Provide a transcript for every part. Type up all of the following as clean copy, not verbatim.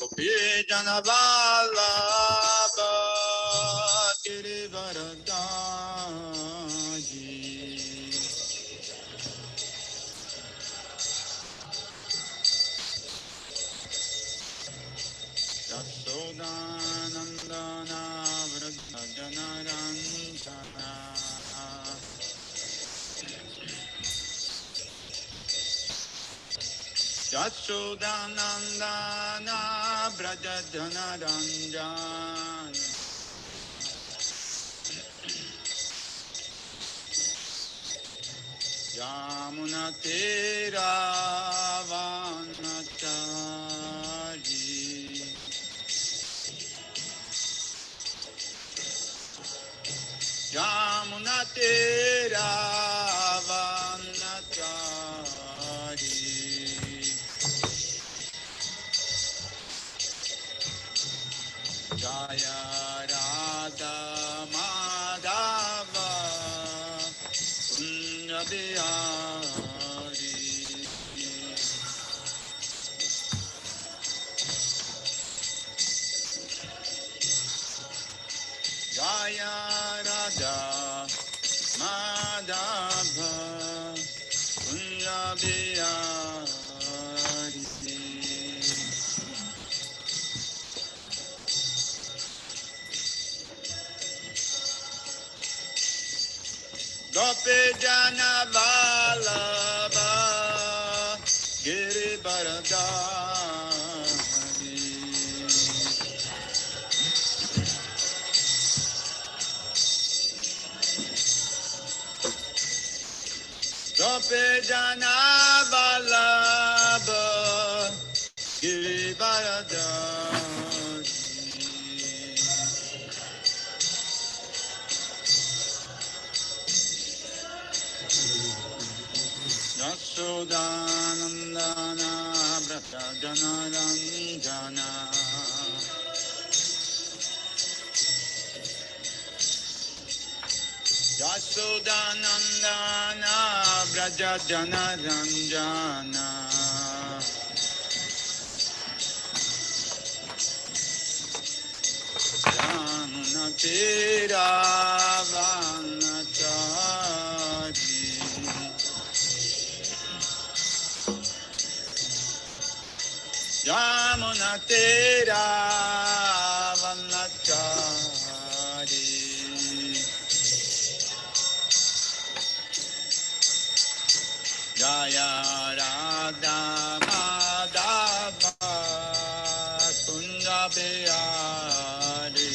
Gopi Jana Vallabha Girivardhaji Yasodanandana Vrajanaranjana Yasodanandana Vrajanaranjana Yamunatira Vanachari Yamunatira Vanachari Jaya Radha Madhava Bihari Jaya Radha Madhava Kunja Bihari Gopi Jana Vallabha Girivardhani Gopi Jana Vallabha Girivardhani Yasodanandana Vrajanaranjana Yasodanandana Vrajanaranjana Yamunatira Vanachari Yamunatira Vanachari Jaya Radha Madhava Kunja Bihari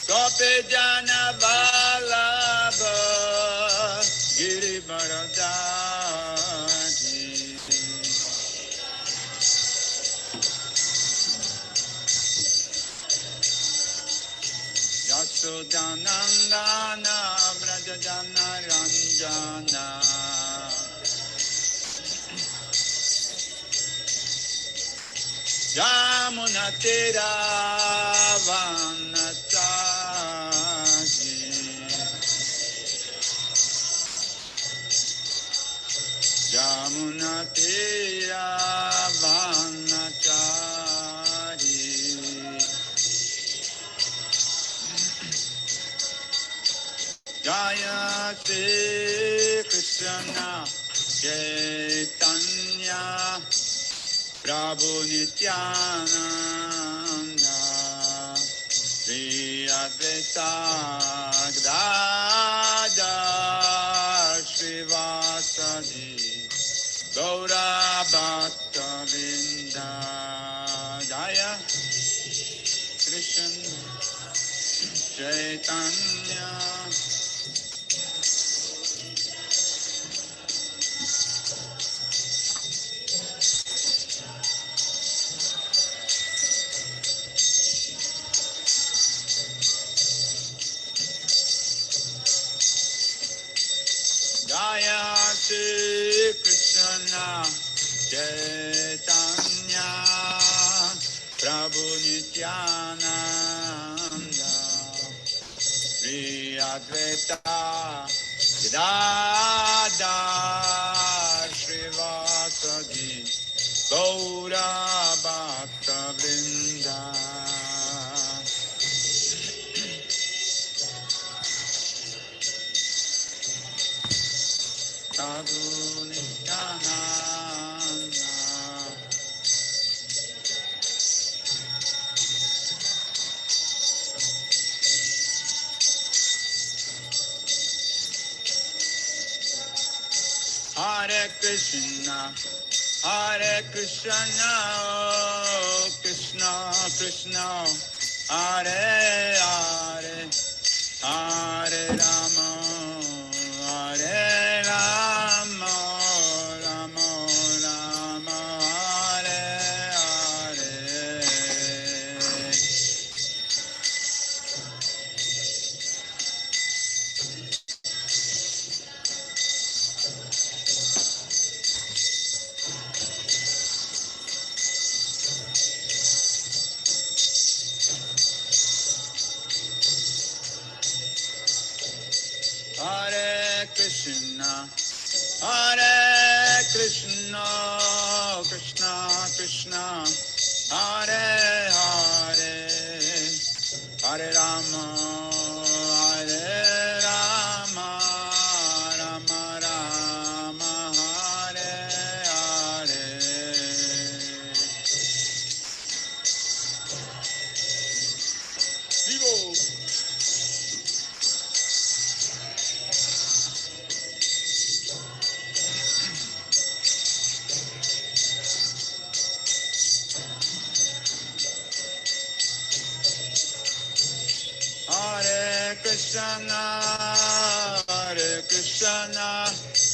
Gopi Jana Vallabha Girivardhani Yasodanandana Vrajanaranjana Yamunatira Vanachari Yamunatira Vanachari Jaya Shri Krishna Chaitanya Prabhu Nityananda Shri Advaita Gadadhar Srivasadi Gaura Bhakta Vrinda Jaya Krishna Chaitanya Jaya Shri Krishna Chaitanya Prabhu Nityananda Shri Advaita Gadadhar Srivasadi Gaura Bhakta Vrinda Sadhu Nityananda Hare Krishna Krishna Krishna Hare Hare Hare Rama Rama Rama Hare Hare Krishna Krishna Krishna Hare Hare Hare Rama Rama Rama Hare Hare Vivo Krishna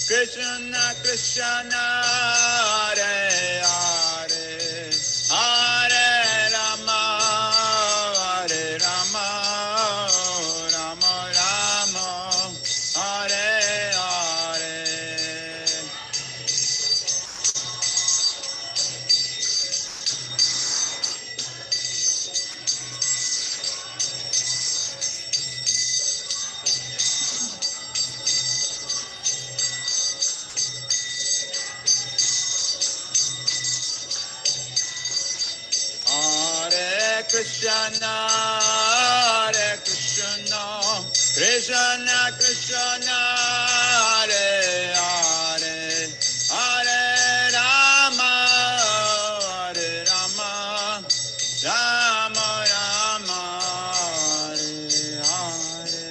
Krishna Krishna Hare Hare Hare Rama Rama Rama Hare Hare Krishna Krishna Krishna Hare Hare Hare Rama Rama Rama Hare Hare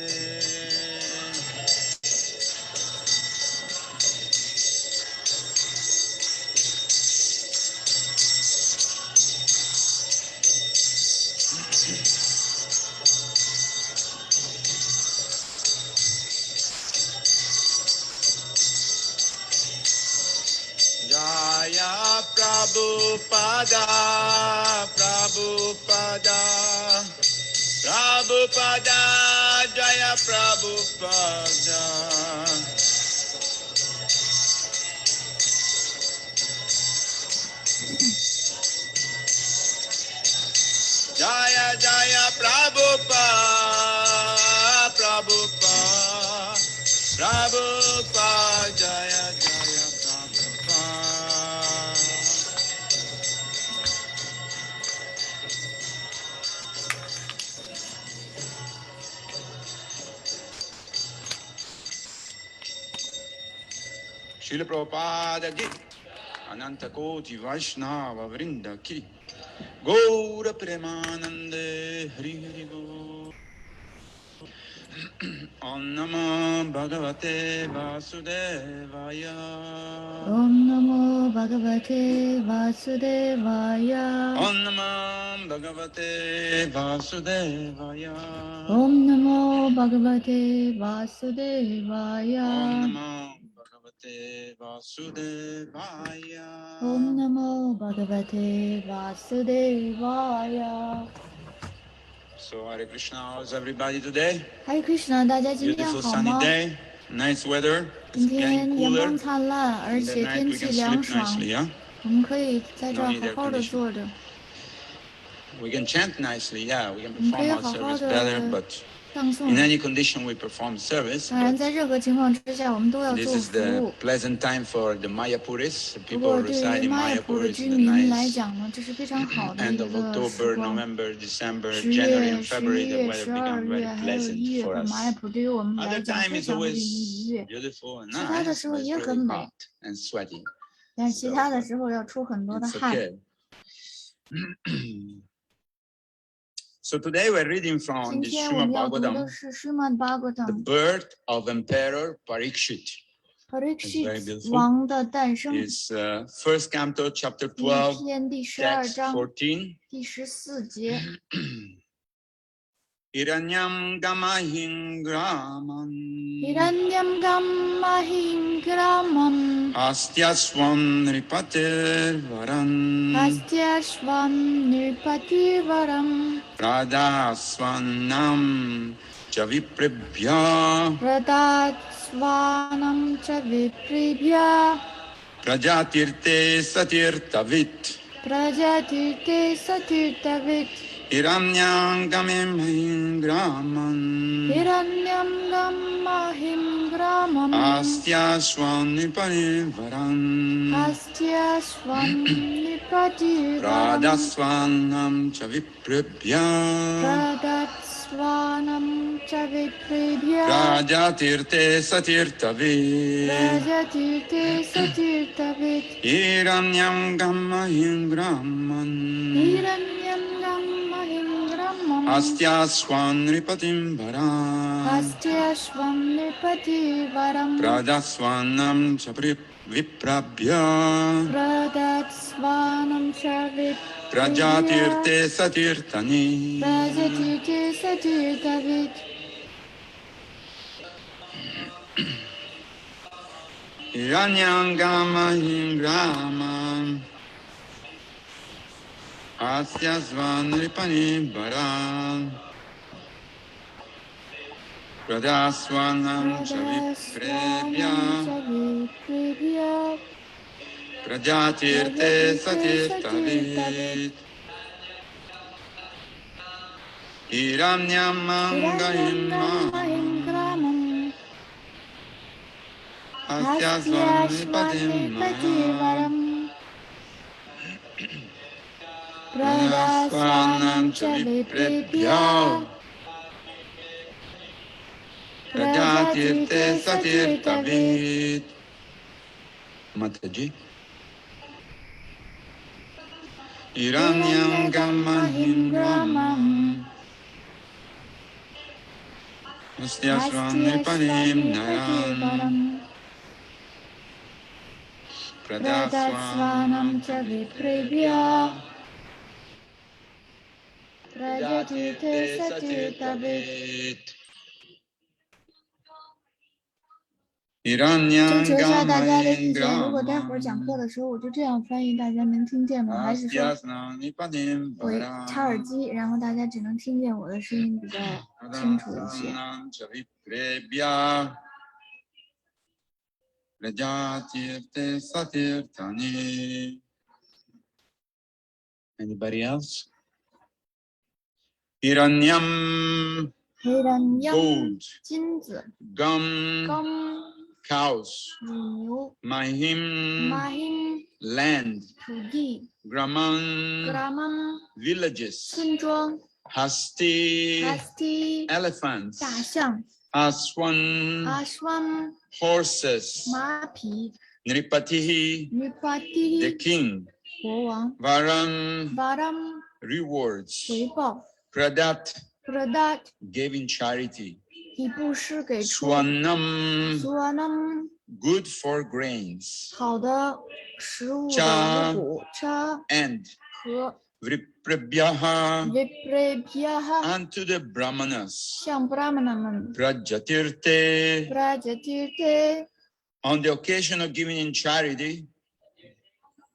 Jaya Prabhupada Jaya Prabhupada Jaya Jaya Prabhupada Jaya Jaya Prabhupada Srila Prabhupada ki Ananta Koti Vaishnava Vrinda ki Gaura Premanande Hari Hari Go Om Namo Bhagavate Vasudevaya Om Namo Bhagavate Vasudevaya. Om Namo Bhagavate Vasudevaya Om Namo Bhagavate Vasudevaya. Om Namo Bhagavate Vasudevaya Om Namo Bhagavate Vasudevaya. So Hare Krishna, how's everybody today? Hare Krishna， 大家今天 Beautiful 好 sunny 吗？ day, nice weather. 今 It's 天 getting 阳光 cooler. 灿烂，而 And 且 at night 天 we 气 can 凉 sleep 爽， nicely, yeah? 我们可以在这 No 儿 need 好 air 好的 conditioning. 坐着。 We can chant nicely, yeah. We can 我们可 perform 以 our 好好 service better, 的 but 当诵。 In any condition, we perform service. 当然，在任何情况之下，我们都要 This 做 is 服 the 务。 pleasant time for the Mayapuris. 不 People 过，对 reside 于 in 玛雅普的 Mayapur. It's 居 the 民来 nice 讲呢，这是非常好的一 end of 个时 October, 光。 November, December, 10 January, 月、 and 11 February. The 月、 weather 12 月， becomes very 还有1 pleasant 月 for 份，玛雅 us. 普对于我们来 Other 讲 time 非 is 常的 always 愉悦。 beautiful and 其他的 nice, 时候 but it's 也 very 很美， hot and sweaty. 但其他的时候要出很多的 It's 汗。 okay. So today we're reading 今 from the 天我们 Srimad 要读的 Bhagavatam, 是 Srimad the Bhagavatam birth of Emperor Parikshit. very Parikshit beautiful. 王的诞生。 It's first canto, chapter 第一 12, 篇第12 text 章 14. 第14节。 Hiranyam gamahim graman Hiranyam gammahim gramam astyasvam nripatir varan hastyashvam nirpativaram pradasvanam chavipribhya Radhatsvanam cha vipribhya prajatirte satirtavit Prajatirte satirtavit Hiranyam gamahim graman Hiranyam gammahim gramam astyasvam nripatir varan Hastyashvam nirpativaram Pradasvanam chavipribhya Pradatsvanam cha vipribhya Prajatirte satirtavit Prajatirte satirtavit Hiranyam gamahim graman Hiranyam gammahim gramam Astyasvam nripatim varan Hastyashvam nirpativaram Pradasvanam viprabhya Pradatsvanam cha vipribhya Prajatirte satirtani Prajatirte satirtavit Hiranyam gamahim graman Astyasvam nripatim varan Pradasvanam chaviprabhya Prajatirte satirtavit Hiranyam Hiranyam gahim gramam Astyasvam nripatim varan Pradasvanam cha vipribhya Prajatirte satirtavit Mataji Hiranyam gamahim gramam Astyasvam nripatim naram Pradasvanam cha vipribhya Prajatirte satirtavit 征求一下大家的意见，如果待会儿讲课的时候我就这样翻译，大家能听见吗？还是说我插耳机，然后大家只能听见我的声音比较清楚一些？Anybody else? Hiranyam？Hiranyam 金子 Gum ，Gam cows 牛 Mahim ，Mahim land 土地 Graman ，Gramam villages 村庄 Hasti ，Hasti elephants 大象 Aswan ，Ashwan horses 马匹 Nripatihi the ，Nripati king 国王 Varam ，Varam rewards 回报 Pradat ，Pradat giving charity 以布施给出 Swanam ，Swanam good for grains 好的食物的 Cha 五谷，Cha and 和 Vriprabhyaha Viprabhyaha unto the brahmanas 向 Brahmana 们 Prajatirte Prajatirte on the occasion of giving in charity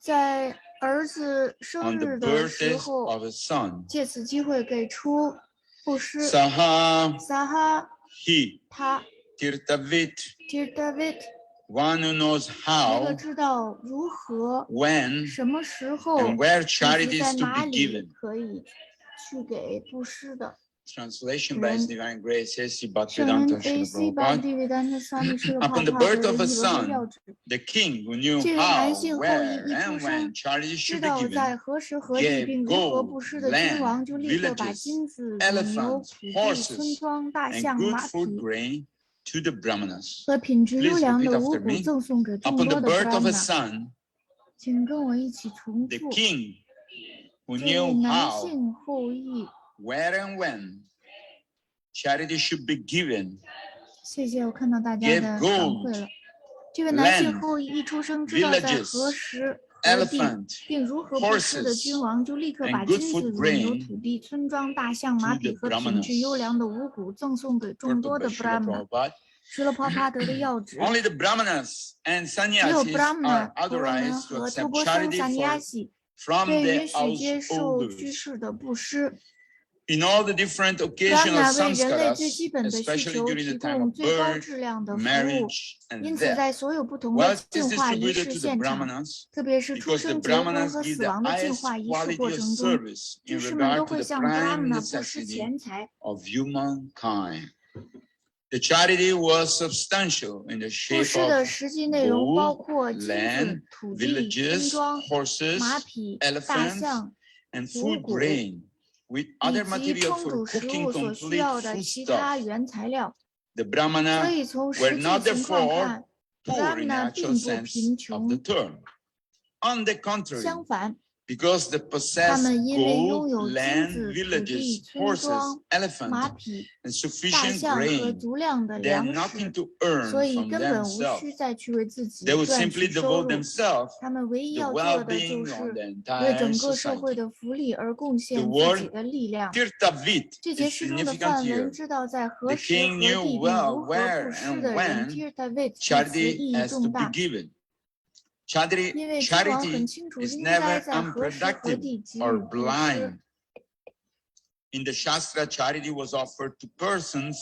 在儿子生 on the 日的时 birthday 候， of a son 借此机会给出布施。 Saha 撒哈 he 他 Tirtavit Tirtavit one who knows 那个 how 知道如何 when 什么时候 and where 以 charity 及在 is to 哪 be 里 given 可以去给布施的。Translation by His Divine Grace, A.C. 圣 Bhaktivedanta A.C. Srila Prabhupada. Bhaktivedanta Swami Upon the birth of a son, 要旨。 the king who knew 这位 how, 男性后裔 where, 一出 and 生， when charity 知 should be 道在 given, 何时何地并 gave 如何 gold, 布施的君王， land, 就立刻把 villages, 金子、乳牛、 elephants, 土地、村 horses, 庄、大 and 象、 good 马 food 匹 grain to the brahmanas. 和品质优 Please 良 repeat 的五 after 谷 me. 赠送给众 Upon 多 the 的 birth of a brahmana。 son, 请跟我一起重 the 复。 king who 这位 knew 男 how, 性后裔， where, and when charity should be given, 谢谢，我看到大家 gave 的反 gold, 馈了。这位男性 land, 后裔一出生，知道在 villages, 何时何地 elephant, 并如何布施的 horses, 君王，就立刻 and 把 good 金子、 food 乳牛、 grain 土地、村庄、大象、马 to 匹 the 和品质优 brahmanas. 良的五谷赠送给众 Purport 多 by 的 Srila brahmana。 Prabhupada. 除了帕帕德的要旨， Only the brahmanas and 只有 sannyasis brahmana、 are 婆罗门 authorized to 和托 accept 钵僧、 charity 萨尼 for, 亚西 from 被 their 允许接受居 householders. 士的布施。 In all the different occasional brahmana 为人类最 samskaras, 基本的需 especially 求 during 提 the time 供 of 最高 birth, 质量的服务， marriage, 因 and 此 death, 在所有不同的 wealth is 净化仪 distributed 式 to the 现场， brahmanas 特别是出 because the 生、结婚 brahmanas 和 give 死 the 亡的净 highest 化仪式 quality 过 of 程中， service 居 in 士们都 regard to 会 the 向 prime brahmana 布施 necessity 钱财。 of humankind. The charity was substantial in the 布 shape 施的 of 实际内容包 gold, 括金子、 land, 土地、村 villages, 庄、 horses, 马匹、大 elephants, 象、 and 五 food 谷， grain, with 以 other 及 material 充 for 足食 cooking 物所需 complete 要的其他 foodstuff. 原材料。 The 所 brahmana 以从 were 实际 not 情况 therefore 看 poor in the ，brahmana actual 并不 sense 贫 of the 穷， term. On the contrary, 相反， because they 他 possess 们因为拥 gold, 有金 land, 子、土地、 villages, 村 horses, 庄、马 elephants, 匹、 and 大 sufficient 象和 grain, 足量的 they had 粮 nothing 食， to earn 所以 from 根本无 themselves. 需再去为自己 They would 赚 simply 取收 devote 入。 themselves 他们唯一 to the 要做的就 well-being 是 of the 为 entire 整个社会 society. 的福利而贡 The 献自己 word 的力量。 Tirthavit 这节 is 诗中的 significant 范文 here. 知道在何 The 时 king 何 knew 地并 well 如何 where 布施 and 的人 when，Tirthavit 一词 charity 意义 has to 重 be 大。 given. 因为君王很 Charity 清楚 is 应该 never 在何时何 unproductive 地给予 or 布施。 blind. In the Shastra, charity was offered to persons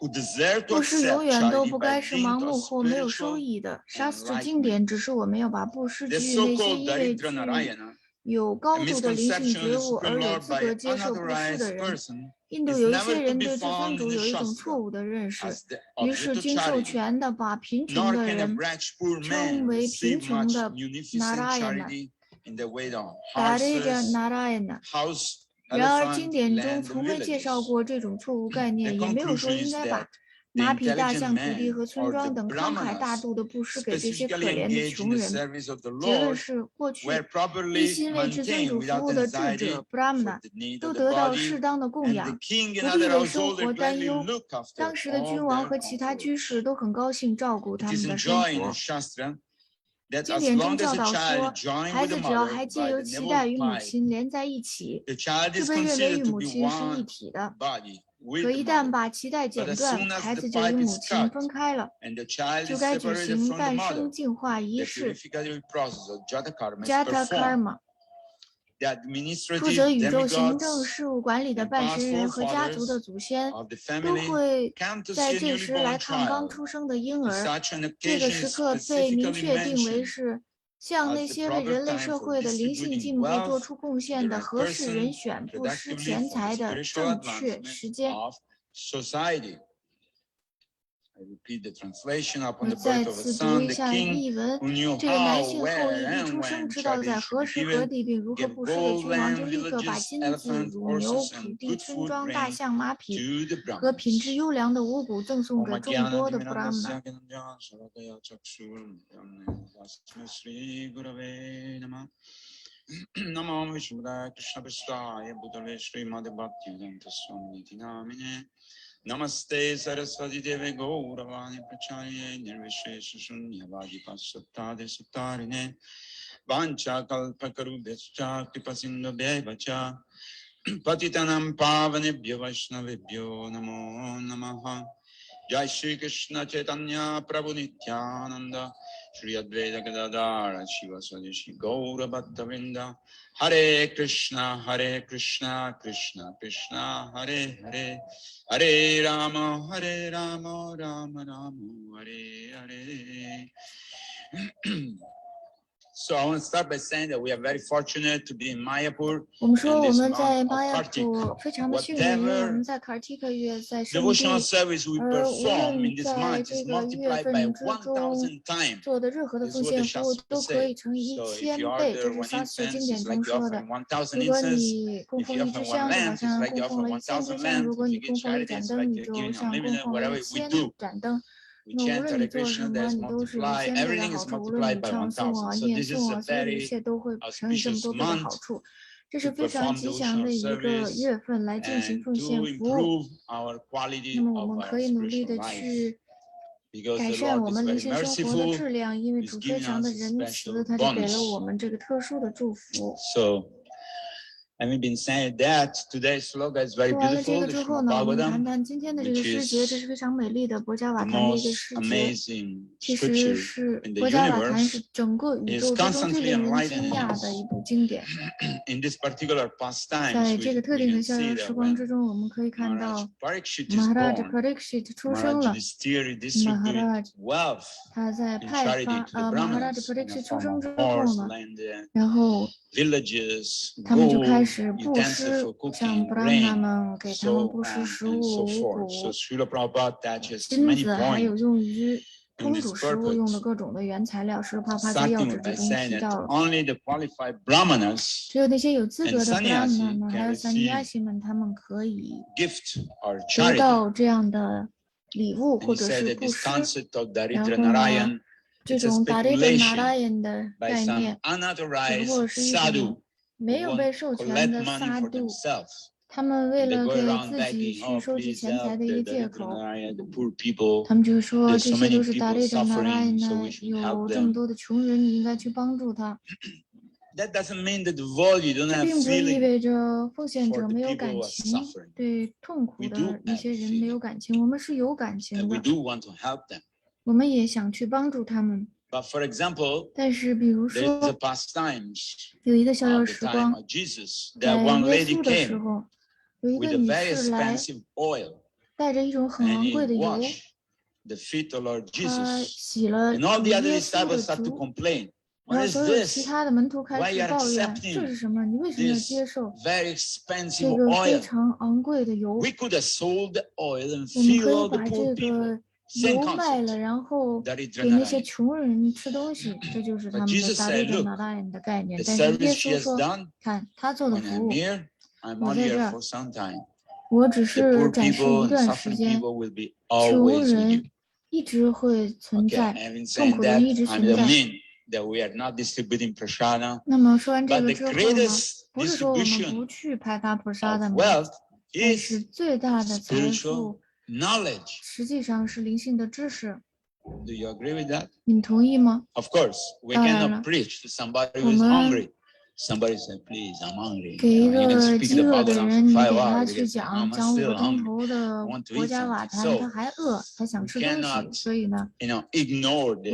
who deserve to 布施永 accept 远都 charity 不 by 该是盲 dint 目 of 或没有收 spiritual 益的。沙斯 enlightenment. 经典指示我们要把布施 The 给予那些 so-called 因为 Daridra 具 Narayana, 有 a 高度的灵性 misconception 觉 of the 悟而 Supreme 有 Lord 资 by 格 an 接受布施的 unauthorized 人。 person 印度 is 有一 never 些 to 人 be 对尊 found 主 in the 有一种 Shastra 错误的认识， as the 于是 object of 经授 charity. 权的把贫穷 Nor 的 can a 人 wretched poor 称 man 为贫 receive 穷 much 的 munificent Narayana， charity in the way of Darija horses, Narayana。 house, 然而， elephant, 经典中 land, 从 and 未介绍 villages. 过这种错误概 The 念，也没有说 conclusion 应 is 该把 that the 马匹、大 intelligent 象、土地 man 和村 or the 庄等慷慨大 brahmanas 度的布施给这些可 specifically 怜的 engaged in 穷 the 人。 service of the 结论 Lord 是，过去 were 一 properly 心为至尊 maintained 主服 without 务的智 anxiety 者 for Brahmana the need 都 of the 得到 body, 适当的供 and 养， the king and 不必 other 为生 householders 活担 gladly 忧。 look after 当时的 all 君王 their 和其他居 comforts. 士都很高兴照顾 It 他 is 们的生 enjoined in 活。 Shastra that 经 as 典中 long as 教 a 导说， child joined 孩 with the 子只要 mother 还借 by 由 the 脐 navel 带与母 pipe, 亲连在一起， the child 就 is 被认为与 considered to 母 be 亲是一 one 体的。 body 可 with the 一旦 mother. 把脐带 But 剪 as 断， soon as 孩 the 子就与 pipe 母 is 亲 cut 分开了， and the child 就 is 该举 separated 行 from the 诞 mother, 生净化仪 the 式 purificatory process of Jata Karma is（Jata performed. Karma）。 The 负责 administrative 宇宙行政 demigods 事务管理的 and 拜 past 神人和家族的 forefathers 祖先 of the 都 family 会 come to 在 see a 这 newly 时来 born 看刚 child. 出生的婴 In 儿。 such an 这个 occasion 时 is 刻被明 specifically 确定为 mentioned 是向 as 那 the 些为 proper 人类 time 社 for 会的灵性 distributing 进步做 wealth 出贡 to 献 the 的 right 合适人 person 选布施 productively 钱 for the 财的 spiritual 正确 advancement 时间。 of society. I repeat the translation. 我 Upon the 再 birth of a 次读 son, 一 the 下 king 译文。 who knew 这位男 how, 性后 where, 裔一 and 出生， when 知道 charity 在 should 何 be 时何 given, 地并如何 gave 布施的 gold, 君王，就 land, 立刻把 villages, 金子、 elephants, 乳牛、 horses, 土 and 地、 good 村 food 庄、大 grain 象、马匹 to the 和品质 brahmanas. 优良的五谷赠送给 Om 众 Jnana 多的 Timirandasya brahmana。 Gnanjana Sarakaya Chakshur Tasmai Shri Gurave Namah. Namo Vishnupadaya Krishna Prasthaya Bhutale Srimad Bhaktivedanta Swami Namine. Namaste Saraswati Deve Gauravani Pracharye Nirvishesha Shunyavadi Pasattade Suttarine Vancha Kalpakarubhescha Kripasindu Bevacha Patitanam Pavanebhyo Vaishnavebhyo Namo Namaha. Jai Shri Krishna Chaitanya Prabhu Nityananda Shri Advaita Gadadara Shiva Swadeshi Gaura Bhattavrinda. Hare Krishna Krishna Krishna Hare Hare Hare Rama Rama Rama Hare Hare. So I want to start by saying that we are very fortunate to be in Mayapur. 我们说我们在巴亚普非常的幸运，因为我们在卡尔蒂克月在圣地，而无论在这个月份之中做的任何的奉献服务都可以乘以1000倍，这是沙斯经典中说的。如果你供奉一支香，就好像供奉了1000支香；如果你供奉一盏灯，你就像供奉了1000盏灯。那无论你做什么，你都是1000倍的好处。无论你唱诵啊、念诵啊，所有的一切都会乘以这么多倍的好处。这是非常吉祥的一个月份来进行奉献服务。那么我们可以努力的去改善我们灵性生活的质量，因为主非常的仁慈，他就给了我们这个特殊的祝福。Having been saying that, today's slogan is very 说完了 beautiful. 这个之后呢，我们谈谈今天的这个诗节，这是非常美丽的博伽瓦坛的一个诗节。其实是博伽瓦坛是整个宇宙之中最令人惊讶的一部经典。在这个特定的逍遥时光之中，我们可以看到 Maharaj Parikshit 出生了。Maharaj 他在Maharaj Parikshit 出生之后呢，然后他们就开始布施，像布拉纳们给他们布施食物、五谷、金子，还有用于烹煮食物用的各种的原材料。是帕帕在要旨之中提到了，只有那些有资格的布拉纳们，还有萨尼亚西们，他们可以得到这样的礼物或者是布施。然后呢，这种达利的拿拉人的概念，只不过是一种没有被授权的萨度，他们为了给自己去收集钱财的一个借口，他们就说这些都是达利的拿拉人呢，有这么多的穷人，你应该去帮助他。这并不意味着奉献者没有感情，对痛苦的那些人没有感情，我们是有感情的，我们也想去帮助他们。但是比如说有一个逍遥时光，在耶稣的时候，有一个女士来带着一种很昂贵的油，她洗了主耶稣的足，然后所有其他的门徒开始抱怨，这是什么？你为什么要接受这个非常昂贵的油？我们可以把这个油卖了，然后给那些穷人吃东西，这就是他们的达利的拿拉人的概念。但是耶稣说，看他做的服务，我在这儿，我只是展示一段时间，穷人一直会存在，痛苦的人一直存在。那么说完这个之后呢，不是说我们不去派发普沙的，但是最大的财富实际上是灵性的知识。你们同意吗？当然了，我们给一个饥饿的人，你给他去讲5个钟头的博伽瓦坛，他还饿，还想吃东西，所以呢，我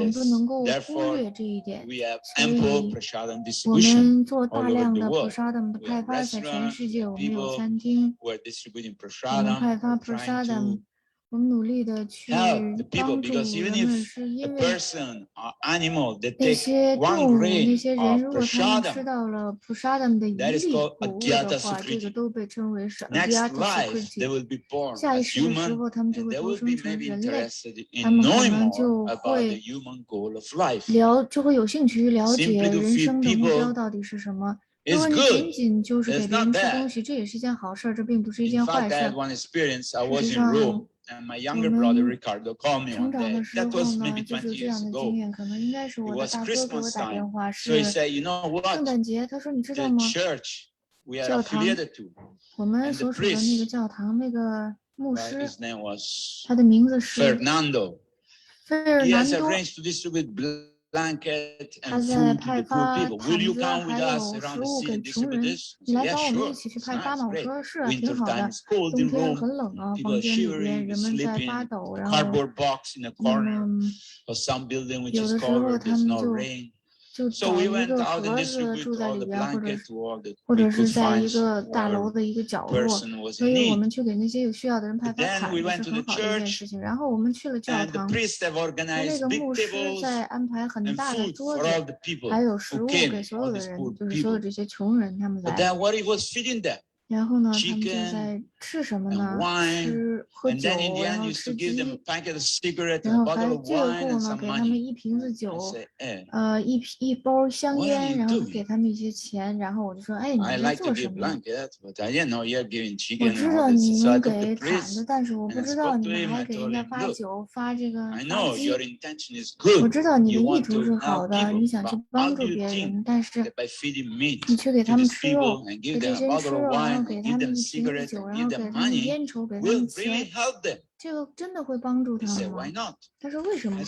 们不能够忽略这一点。所以我们做大量的普沙达姆的派发，在全世界，我们有餐厅，我们派发普沙达姆。我们努力的去帮助人们，是因为那些动物、那些人，如果他们吃到了普沙达姆的一粒谷物的话，这个都被称为是 Adhyata。下一世的时候，他们就会投生成人类，他们可能就会有兴趣了解人生的目标到底是什么。如果你仅仅就是给别人吃东西，这也是一件好事，这并不是一件坏事。事实上，我们成长的时候呢，就是这样的经验。可能应该是我的大哥给我打电话，是圣诞节。他说：“你知道吗？教堂，我们所属的那个教堂，那个牧师，他的名字是费尔南多。他在派发毯子还有食物给穷人，你来找我们一起去派发吗？”我说是啊，挺好的。冬天很冷啊，房间里边人们在发抖，然后有的时候他们就就找一个盒子住在里边，或者是在一个大楼的一个角落，所以我们去给那些有需要的人派发卡，这是很好的一件事情。然后我们去了教堂，那个牧师在安排很大的桌子，还有食物给所有的人，就是所有这些穷人他们来。然后呢，他们就在吃什么呢？喝酒，然后吃鸡，然后还最后呢，给他们一瓶子酒，一包香烟，然后给他们一些钱，然后我就说，哎，你在做什么？我知道你们给毯子，但是我不知道你们还给人家发酒，发这个发鸡。我知道你的意图是好的，你想去帮助别人，但是你去给他们吃肉，给这些人吃肉，然后给他们一瓶子酒，然后给他们烟抽，给他们钱，这个真的会帮助他们吗？他说为什么不？我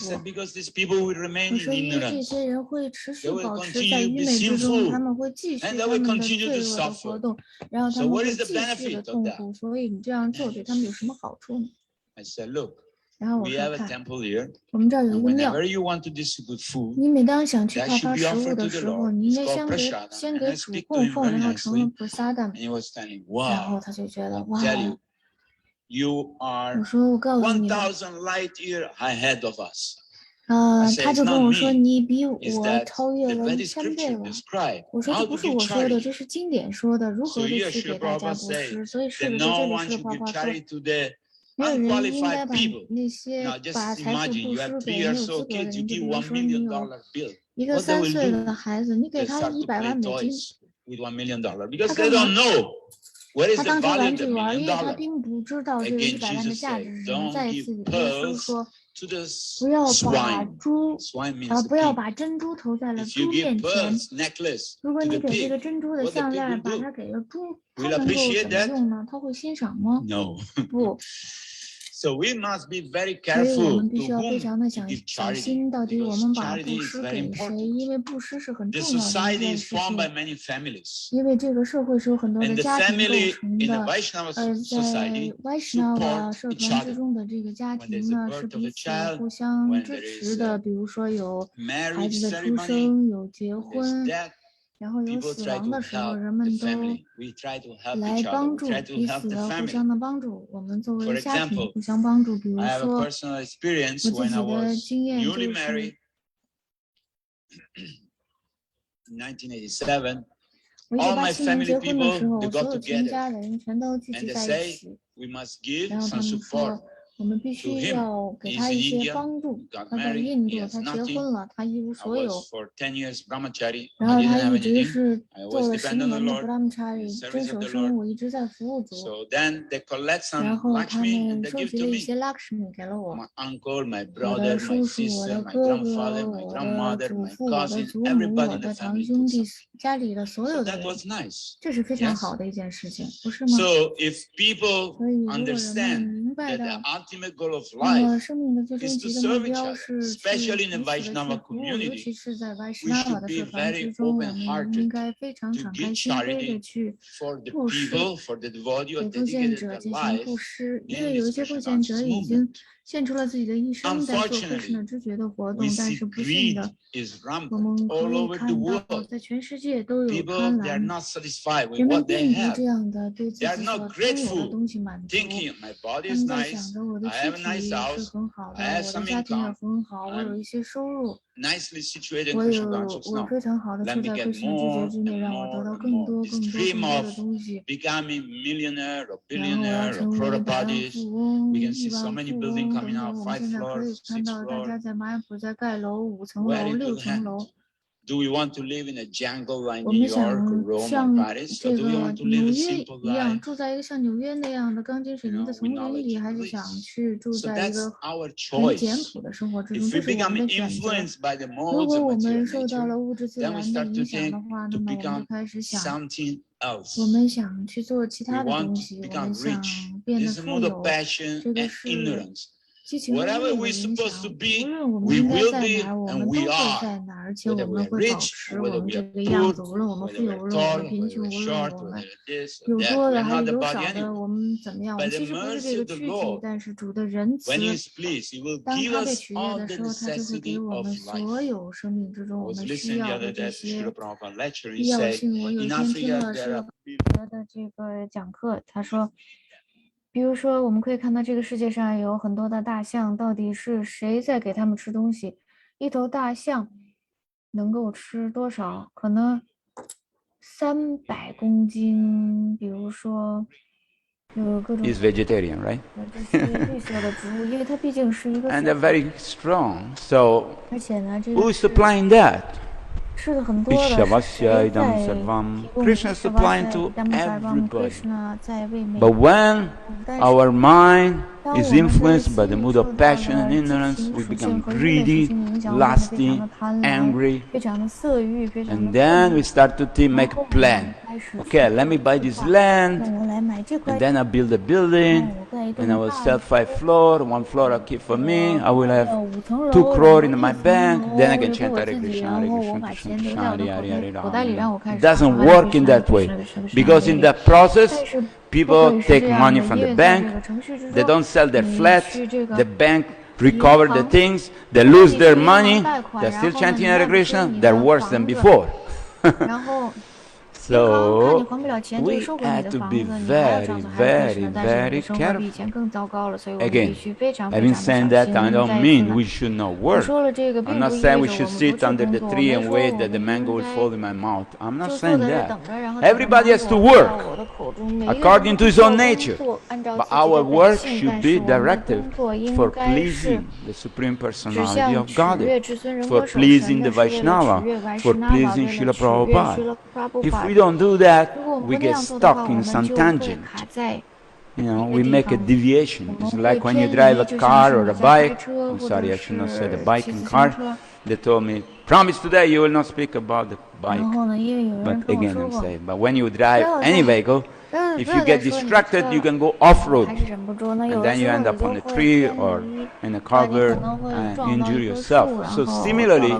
说因为这些人会持续保持在愚昧之中，他们会继续他们的罪恶的活动，然后他们会继续的痛苦，所以你这样做对他们有什么好处呢？然后我说看，我们这儿有一个庙，你每当想去派发食物的时候，你应该先给主供奉，然后成了prasadam。然后他就觉得哇，我说我告诉你，他就跟我说你比我超越了1000倍了。我说这不是我说的，这是经典说的，如何的去给大家布施。所以是的，在这里是花花说。没有人应该把那些把财富布施给没有资格的人，就比如说你有一个3岁的孩子，你给他100万美金，他当成玩具玩，因为他并不知道这个100万的价值是什么。再一次，耶稣说不要把珍珠投在了猪面前。如果你给这个珍珠的项链把它给了猪，它能够怎么用呢？它会欣赏吗？不。所以我们必须要非常的小心，到底我们把布施给谁？因为布施是很重要的一件事情。因为这个社会是有很多的家庭构成的，在 Vaishnava 社团之中的这个家庭呢，是彼此互相支持的。比如说有孩子的出生，有结婚。然后有死亡的时候，人们都来帮助彼此的互相的帮助。我们作为家庭互相帮助。比如说，我自己的经验就是我1987年结婚的时候，我所有全家人全都聚集在一起，然后他们说。我们必须要给他一些帮助。他在印度，他结婚了，他一无所有。然后他一直是做了10年的 brahmachari 真守生，我一直在服务主。然后他们收集了一些 Lakshmi 给了我，我的叔叔、我的哥哥、我的祖父、我的祖母、我的堂兄弟，家里的所有的人，这是非常好的一件事情，不是吗？所以如果人们明白的。那么生命的最终极的目标是去彼此的去服务，尤其是在 Vaishnava 的社团之中，我们应该非常敞开心扉的去布施，给奉献者进行布施。因为有一些奉献者已经献出了自己的一生在做布施的知觉的活动，但是不幸的，我们可以看到在全世界都有贪婪，人们并不这样的对自己所拥有的东西满足。他们在想着我的躯体是很好的，我的家庭也很好，我有一些收入，我非常好的处在Krishna知觉之内，让我得到更多的东西。然后我要成为百万富翁、亿万富翁等等。我们现在可以看到大家在马雅普在盖楼，5层楼、6层楼。我们想像这个纽约一样，住在一个像纽约那样的钢筋水泥的丛林里，还是想去住在一个很简朴的生活之中？这是我们的选择。如果我们受到了物质自然的影响的话，那么我们就开始想，我们想去做其他的东西，我们想变得富有。这个是激情和欲的影响，无论我们应该在哪儿，我们都会在哪儿。而且我们会保持我们这个样子，无论我们富有，无论我们贫穷，无论我们有多的还是有少的，我们怎么样？我们其实不是这个躯体，但是主的仁慈，当他被取悦的时候，他就会给我们所有生命之中我们需要的这些必要性。我有一天听了施罗德的这个讲课，他说，比如说我们可以看到这个世界上有很多的大象，到底是谁在给他们吃东西？一头大象能够吃多少？可能300公斤，比如说有各种 Is vegetarian, right? 这些绿色的植物，因为它毕竟是一个 And they're very strong. So 而且呢，这 who 个 is supplying that? 吃的很多的 Ishavasya idam sarvam. Krishna is supplying to everybody. But when our mind is influenced by the mood of passion and ignorance, we become greedy, lusty, angry, and then we start to make a plan. Okay, let me buy this land, and then I build a building, and I will sell 5 floors, 1 floor I'll keep for me, I will have 2 crores in my bank, then I can chant Hare Krishna, Hare Krishna, Krishna Krishna, Hare Hare, Hare Rama. It doesn't work in that way, because in that process, people take money from the bank, they don't sell their flats, the bank recover the things, they lose their money, they're still chanting Hare Krishna, they're worse than before. So we have to be very, very, very careful. Again, having said that, I don't mean we should not work. I'm not saying we should sit under the tree and wait that the mango will fall in my mouth. I'm not saying that. Everybody has to work according to his own nature. But our work should be directed for pleasing the Supreme Personality of Godhead, for pleasing the Vaishnava, for pleasing Srila Prabhupada. If we don't do that, we get stuck in some tangent. You know, we make a deviation. It's like when you drive a car or a bike. I'm sorry, I should not say the bike and car. They told me, promise today you will not speak about the bike. But again, I'm saying, but when you drive any vehicle, if you get distracted, you can go off-road. And then you end up on a tree or in a cover and injure yourself. So similarly,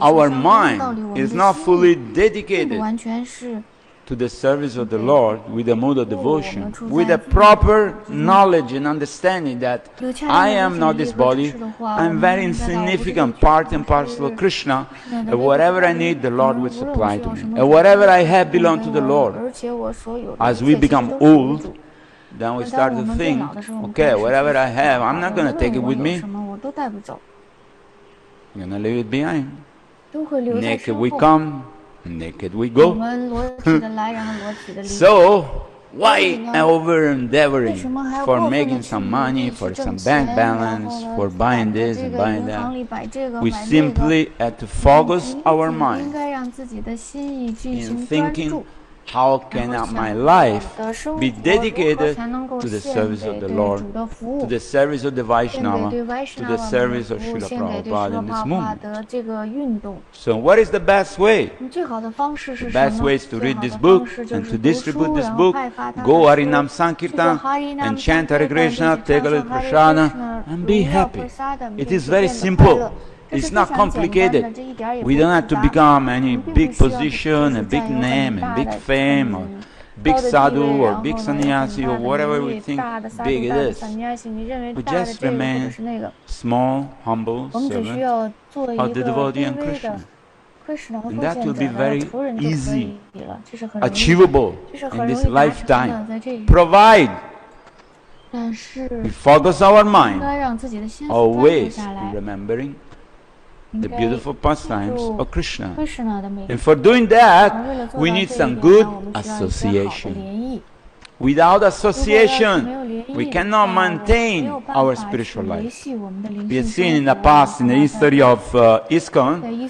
our mind is not fully dedicated to the service of the Lord with a mood of devotion, with a proper knowledge and understanding that I am not this body, I'm very insignificant part and parcel of Krishna, and whatever I need, the Lord will supply to me. And whatever I have belongs to the Lord. As we become old, then we start to think, okay, whatever I have, I'm not going to take it with me. I'm going to leave it behind. Naked we come, naked we go. So, why over endeavoring for making some money, for some bank balance, for buying this and buying that? We simply have to focus our mind in thinking, how can my life be dedicated to the service of the Lord, to the service of the Vaishnava, to the service of Srila Prabhupada in this movement? So what is the best way? The best way is to read this book and to distribute this book, go Harinam Sankirtan and chant Hare Krishna, take a little prasada and be happy. It is very simple. It's not complicated. We don't have to become any big position, a big name, a big fame, or big sadhu, or big sannyasi, or whatever we think big it is. We just remain small, humble servant of the devotee and Krishna. And that will be very easy, achievable in this lifetime. Provide we focus our mind, always remembering the beautiful pastimes of Krishna. And for doing that, we need some good association. Without association, we cannot maintain our spiritual life. We have seen in the past, in the history of ISKCON,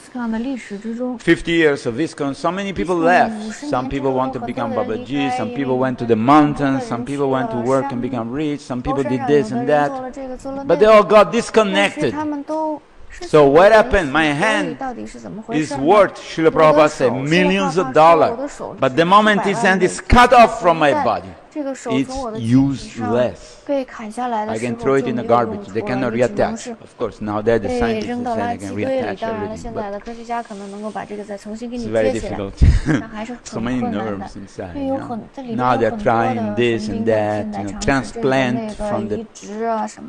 50 years of ISKCON, so many people left. Some people want to become Babaji, some people went to the mountains, some people went to work and become rich, some people did this and that. But they all got disconnected So what happened? My hand is worth, Srila Prabhupada said, millions of dollars. But the moment his hand is cut off from my body, it's useless. I can throw it in the garbage. They cannot reattach. Of course, now that the scientists say they can reattach everything, but it's very difficult. So many nerves inside. Now they're trying this and that, transplant from the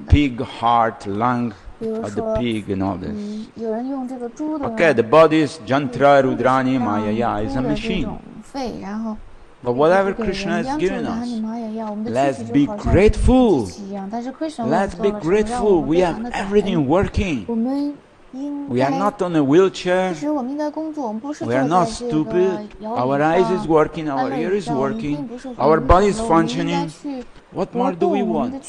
pig heart, lung of the pig and all this. Okay, the body is Jantra Rudrani Mayaya, is a machine. But whatever Krishna has given us, let's be grateful. Let's be grateful. We have everything working. We are not on a wheelchair. We are not stupid. Our eyes is working, our ear is working, our body is functioning. What more do we want?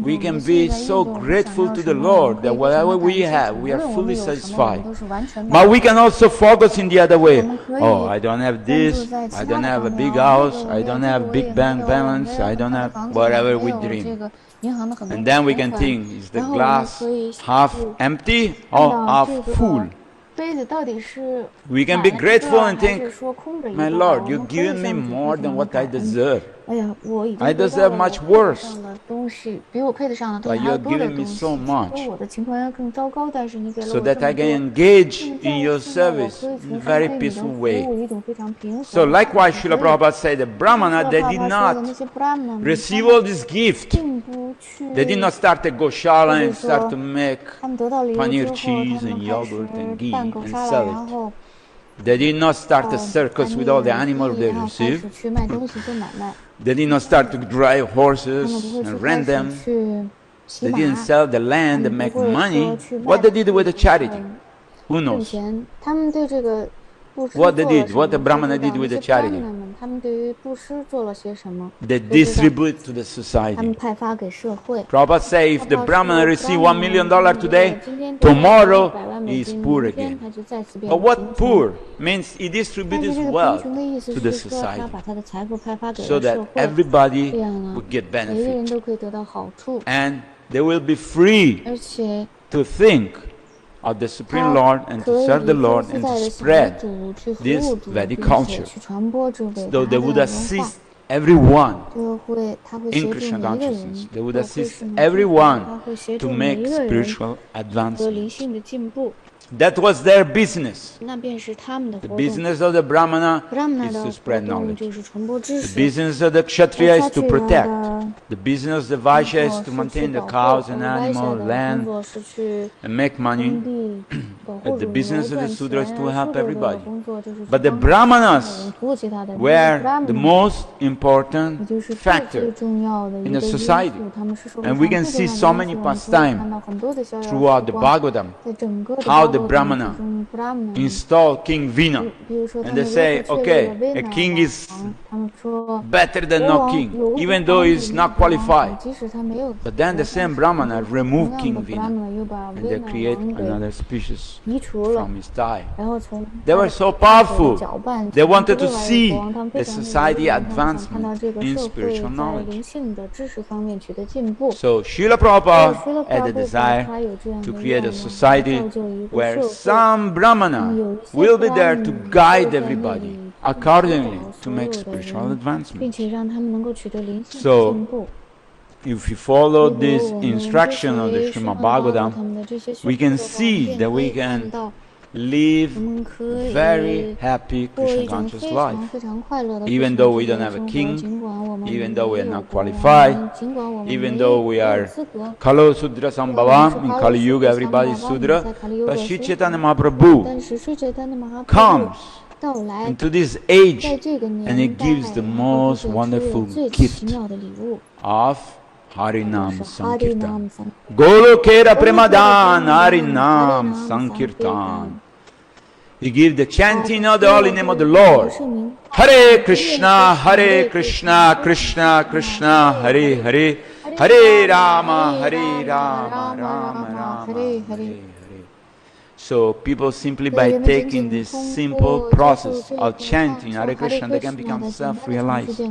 We can be so grateful to the Lord that whatever we have, we are fully satisfied. But we can also focus in the other way. Oh, I don't have this, I don't have a big house, I don't have big bank balance, I don't have whatever we dream. And then we can think, is the glass half empty or half full? We can be grateful and think, my Lord, you've given me more than what I deserve. I deserve much worse, but you're giving me so much, so that I can engage in your service in a very peaceful way. So likewise, Srila Prabhupada said, the Brahmana, they did not receive all this gift. They did not start a Goshala and start to make paneer cheese and yogurt and ghee and sell it. They did not start a circus with all the animals they received. They did not start to drive horses and rent them. They didn't sell the land and make money. What they did with the charity? Who knows? What they did, what the Brahmana did with the charity. They distribute to the society. Prabhupada says, if the Brahmana receive $1 million today, tomorrow he is poor again. But what poor? Means he distributes his wealth to the society, so that everybody will get benefit. And they will be free to think of the Supreme Lord and to serve the Lord and to spread this Vedic culture. So they would assist everyone in Krishna consciousness. They would assist everyone to make spiritual advancement. That was their business. The business of the Brahmana is to spread knowledge. The business of the Kshatriya is to protect. The business of the Vaishya is to maintain the cows and animals, land, and make money. The business of the Sudra is to help everybody. But the Brahmanas were the most important factor in the society. And we can see so many pastimes throughout the Bhagavatam, how the Brahmana install King Vina, and they say, okay, a king is better than no king, even though he is not qualified. But then the same Brahmana remove King Vina, and they create another species from his thigh. They were so powerful, they wanted to see the society advancement in spiritual knowledge. So Srila Prabhupada had a desire to create a society where some Brahmana will be there to guide everybody accordingly to make spiritual advancement. So, if we follow this instruction of the Srimad Bhagavatam, we can see that we can live very happy Krishna conscious life, even though we don't have a king, even though we are not qualified, even though we are Kalo Sudra Sambhavam, in Kali Yuga everybody is Sudra, but Sri Chaitanya Mahaprabhu comes into this age and he gives the most wonderful gift of Harinam Sankirtan. Golokera Premadan Harinam Sankirtan. He gives the chanting of the holy name of the Lord. Hare Krishna, Krishna Krishna, Hare Hare, Hare Rama, Rama Rama, Hare Hare. So people simply by taking this simple process of chanting Hare Krishna, they can become self-realized.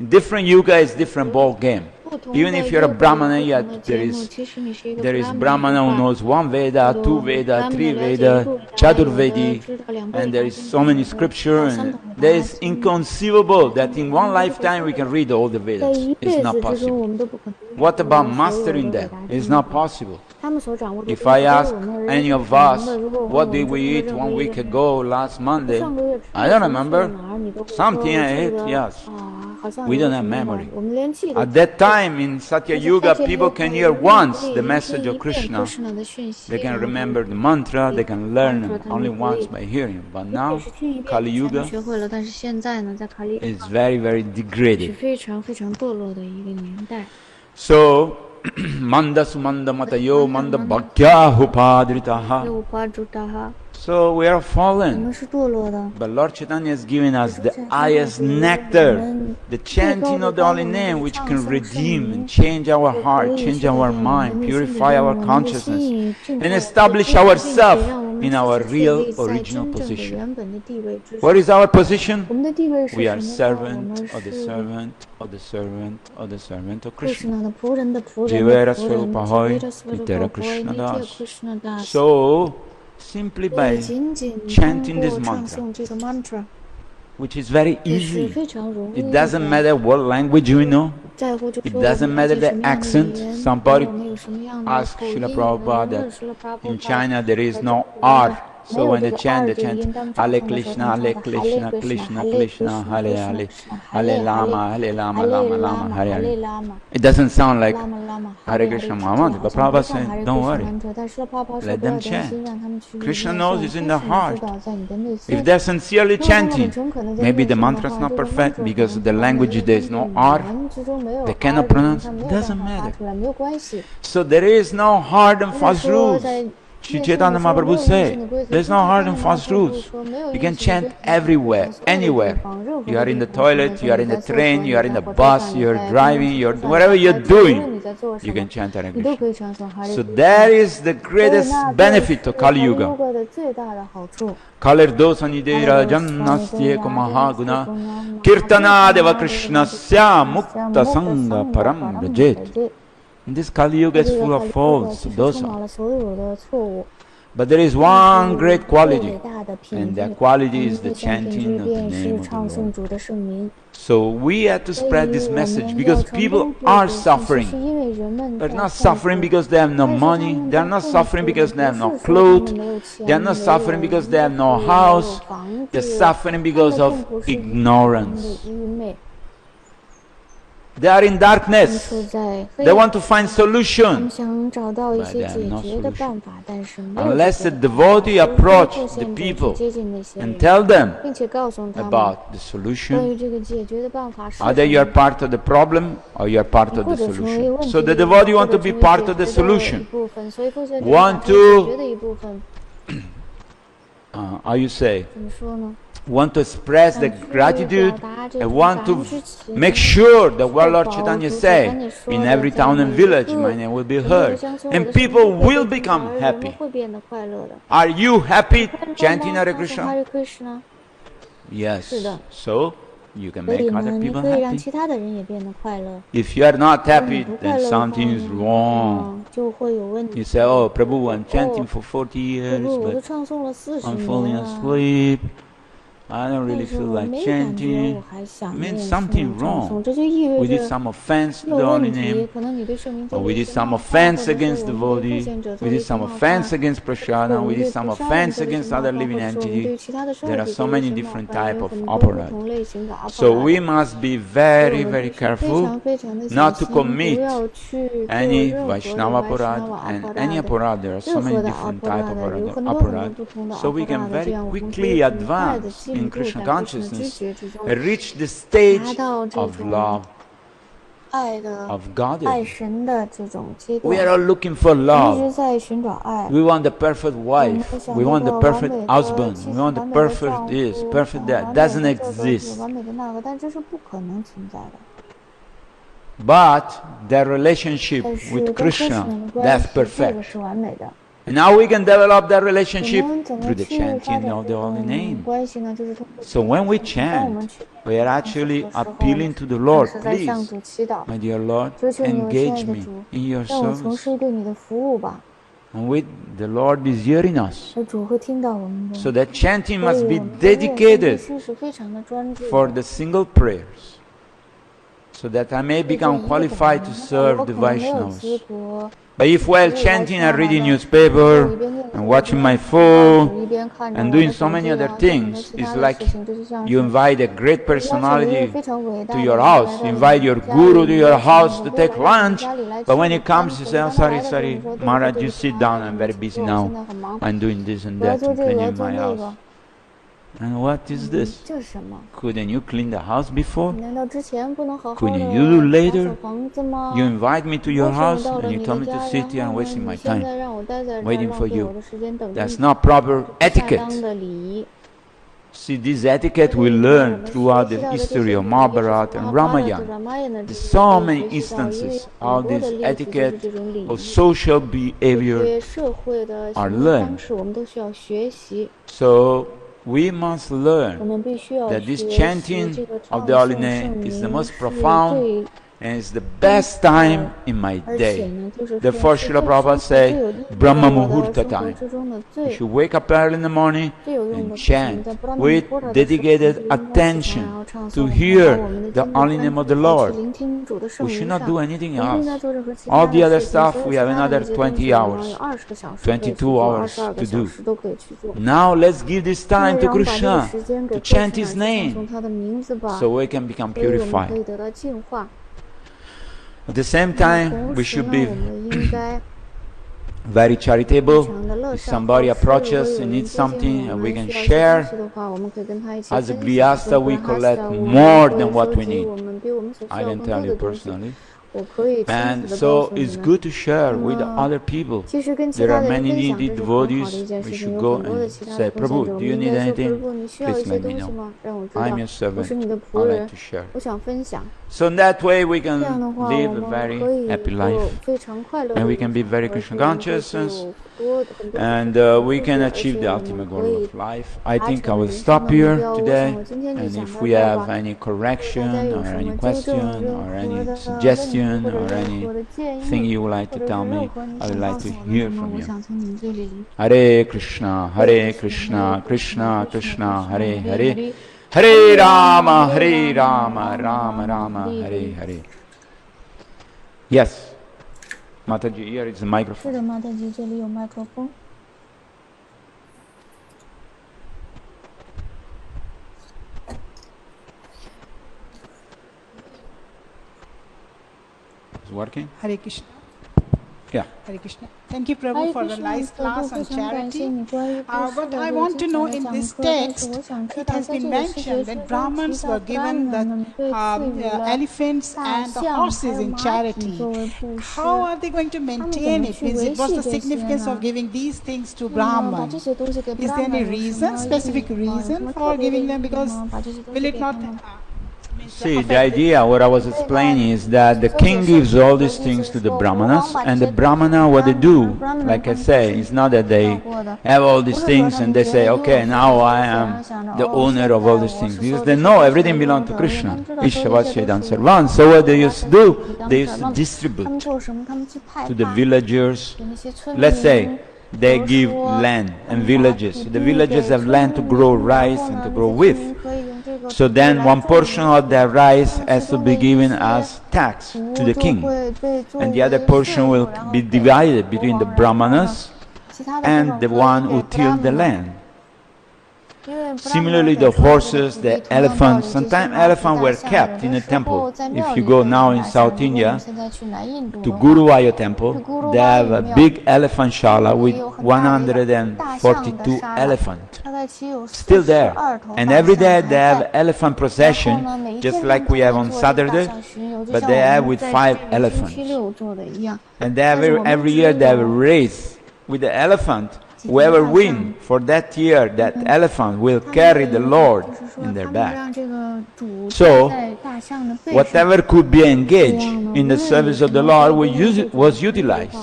Different yuga is different ball game. Even if you're a Brahmana, yet there is Brahmana who knows one Veda, two Veda, three Veda, Chaturvedi, and there is so many scripture. And there is inconceivable that in one lifetime we can read all the Vedas. It's not possible. What about mastering them? It's not possible. If I ask any of us, what did we eat 1 week ago, last Monday? I don't remember. Something I ate, yes. We don't have memory. At that time in Satya Yuga, people can hear once the message of Krishna. They can remember the mantra, they can learn only once by hearing. But now, Kali Yuga is very, very degraded. So, Manda Sumanda Matayo Manda Bhakya Upadritaha. So we are fallen. But Lord Chaitanya has given us the highest nectar, the chanting of the holy name, which can redeem and change our heart, change our mind, purify our consciousness, and establish ourselves in our real original position. What is our position? We are servant of the servant of the servant of the servant of Krishna. Jivera Swarupahoy Nitera Krishna Das. So, simply by chanting this mantra, which is very easy. It doesn't matter what language we know. It doesn't matter the accent. Somebody asked Srila Prabhupada that in China there is no R. So when they chant Hare Krishna, Krishna Krishna, Hare Hare, Hare Lama, Lama Lama, Hare Hare. It doesn't sound like Hare Krishna Mahamad, but Prabhupada said, don't worry, let them chant. Krishna knows it's in the heart. If they're sincerely chanting, maybe the mantra is not perfect because the language there is no R, they cannot pronounce, it doesn't matter. So there is no hard and fast rules. Sri Chaitanya Mahaprabhu said, there is no hard and fast rules. You can chant everywhere, anywhere. You are in the toilet, you are in the train, you are in the bus, you are driving, whatever you're doing, you can chant Hare Krishna. So that is the greatest benefit of Kali Yuga. Kalir dosanidera jannastye mahaguna kirtana deva krishnasya mukta sangha param rajet. This Kali Yuga is full of faults, dosa. But there is one great quality, and that quality is the chanting of the name of the Lord. So we have to spread this message because people are suffering. They're not suffering because they have no money. They're not suffering because they have no clothes. They're not suffering because they have no house. They're suffering because of ignorance. They are in darkness. They want to find solution, but they have no solution. Unless a devotee approach the people and tell them about the solution, either you are part of the problem or you are part of the solution. So the devotee want to be part of the solution. Want to, how you say? Want to express the gratitude and want to make sure that what Lord Chaitanya said, in every town and village my name will be heard and people will become happy. Are you happy chanting Hare Krishna? Yes. So you can make other people happy. If you are not happy, then something is wrong. You say, oh Prabhu, I'm chanting for 40 years, but I'm falling asleep. I don't really feel like chanting. It means something wrong. We did some offense to the holy name, or we did some offense against the devotee, we did some offense against prasada, we did some offense against other living entities. There are so many different types of aparad. So we must be very, very careful not to commit any Vaishnava aparad and any aparad. There are so many different types of aparad. So we can very quickly advance in Krishna consciousness, reach the stage of love, of Godhead. We are all looking for love. We want the perfect wife. We want the perfect husband. We want the perfect this, perfect that. Doesn't exist. But their relationship with Krishna, that's perfect. And now we can develop that relationship through the chanting of the holy name. So when we chant, we are actually appealing to the Lord. Please, my dear Lord, engage me in your service. And the Lord is hearing us. So that chanting must be dedicated for the single prayers, so that I may become qualified to serve the Vaishnavas. But if while chanting and reading newspaper and watching my phone and doing so many other things, it's like you invite a great personality to your house, you invite your guru to your house to take lunch, but when he comes you say, oh, sorry, Maharaj, you sit down, I'm very busy now, I'm doing this and that to clean my house. And what is this? Couldn't you clean the house before? Couldn't you do later? You invite me to your house and you tell me to sit here and wasting my time, waiting for you. That's not proper etiquette. See, this etiquette we learn throughout the history of Mahabharata and Ramayana. There's so many instances how this etiquette of social behavior are learned. So we must learn that this chanting of the holy name is the most profound and it's the best time in my day. Therefore, Srila Prabhupada said, Brahma Muhurta time. You should wake up early in the morning and chant with dedicated attention to hear the holy name of the Lord. We should not do anything else. All the other stuff, we have another 20 hours, 22 hours to do. Now let's give this time to Krishna, to chant His name, so we can become purified. At the same time, we should be very charitable. If somebody approaches and needs something and we can share, as a Grihastha we collect more than what we need. I can tell you personally. And so it's good to share with other people. There are many needy devotees. We should go and say, Prabhu, do you need anything? Please let me know. I'm your servant. I like to share. So in that way we can live a very happy life. And we can be very Krishna conscious. And we can achieve the ultimate goal of life. I think I will stop here today. And if we have any correction or any question or any suggestion or anything you would like to tell me, I would like to hear from you. Hare Krishna, Krishna Krishna, Hare Hare, Hare Rama, Rama Rama, Hare Hare. Yes. Mataji, here is the microphone. 是的，Mataji，这里有麦克风。Is it working? Hare Krishna. Yeah. Hare Krishna. Thank you, Prabhu, for the nice class on charity. What I want to know, in this text, it has been mentioned that Brahmins were given the elephants and the horses in charity. How are they going to maintain it? What's the significance of giving these things to Brahman? Is there any reason, specific reason for giving them? Because will it not... See, the idea, what I was explaining, is that the king gives all these things to the brahmanas, and the brahmana, what they do, like I say, it's not that they have all these things and they say, okay, now I am the owner of all these things. Because they know everything belongs to Krishna. Ishavachedan Sarvan. So what they used to do, they used to distribute to the villagers. Let's say they give land and villages. The villages have land to grow rice and to grow wheat. So then one portion of that rice has to be given as tax to the king, and the other portion will be divided between the brahmanas and the one who tilled the land. Similarly, the horses, the elephants, sometimes elephants were kept in a temple. If you go now in South India to Guruvaya temple, they have a big elephant shala with 142 elephants still there. And every day they have elephant procession, just like we have on Saturday, but they have with 5 elephants. And they have every year they have a race with the elephant whoever win for that year, that elephant will carry the Lord in their back. So, whatever could be engaged in the service of the Lord was utilized.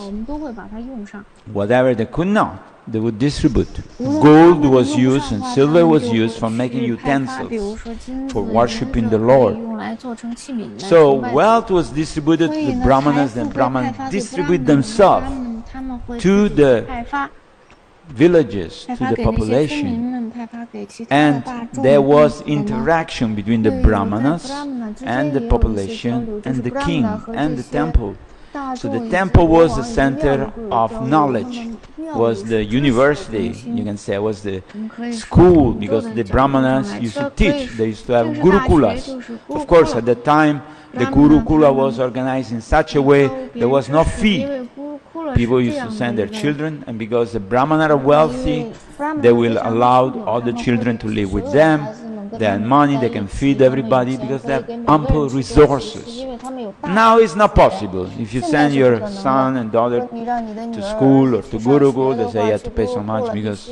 Whatever they could not, they would distribute. Gold was used and silver was used for making utensils, for worshipping the Lord. So wealth was distributed to the Brahmanas, and Brahmanas distribute themselves to the villages, to the population. And there was interaction between the Brahmanas and the population and the king and the temple. So the temple was the center of knowledge, was the university, you can say, was the school, because the Brahmanas used to teach. They used to have gurukulas. Of course, at the time, the gurukula was organized in such a way there was no fee. People used to send their children, and because the Brahmanas are wealthy, they will allow all the children to live with them. They have money, they can feed everybody because they have ample resources. Now it's not possible. If you send your son and daughter to school or to Gurukul, they say you have to pay so much because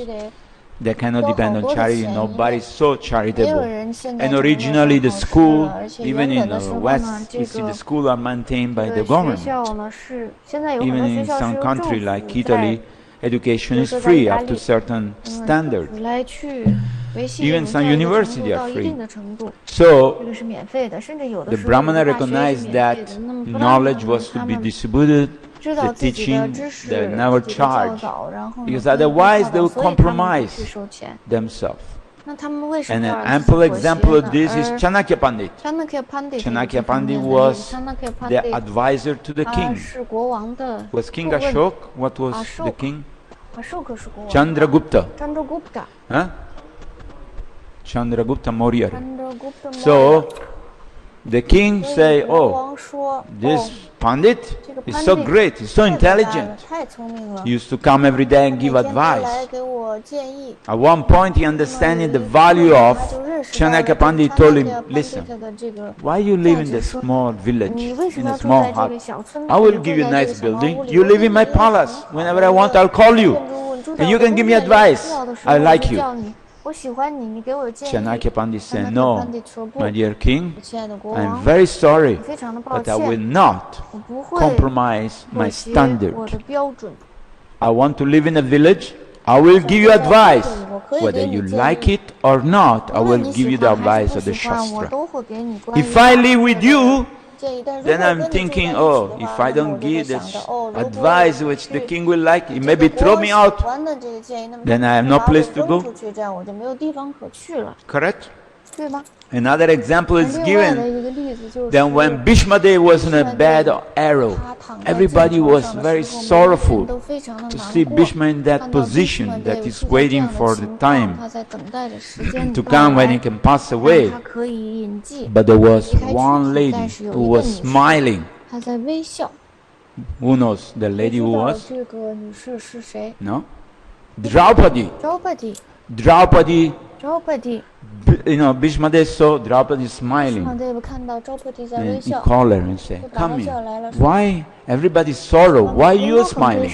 they cannot depend on charity. Nobody is so charitable. And originally the school, even in the West, you see the schools are maintained by the government. Even in some country like Italy, education is free up to certain standards. Even some universities are free. So, the Brahmana recognized that knowledge was to be distributed, the teaching, they never charge, because otherwise they will compromise themselves. And an ample example of this is Chanakya Pandit. Chanakya Pandit was the advisor to the king. Was King Ashok? What was the king? Chandragupta. Huh? Chandragupta Maurya. So the king say, oh, this Pandit is so great, he's so intelligent. He used to come every day and give advice. At one point he understanding the value of Chanakya Pandit told him, listen, why you live in the small village, in a small hut? I will give you a nice building. You live in my palace. Whenever I want, I'll call you. And you can give me advice. I like you. Chanakya Pandit said, no, my dear king, I am very sorry, but I will not compromise my standard. I want to live in a village. I will give you advice. Whether you like it or not, I will give you the advice of the Shastra. If I live with you, then I'm thinking, oh, if I don't give this advice which the king will like, he maybe throw me out. Then I have no place to go. Correct? Another example is given. Then when Bhishma Dev was in a bad arrow, everybody was very sorrowful to see Bhishma in that position, that is waiting for the time to come when he can pass away. But there was one lady who was smiling. Who knows the lady who was? No? Draupadi. You know, Bhishma Dev saw Draupadi smiling. And he called her and said, come here. Why everybody sorrow? Why you smiling?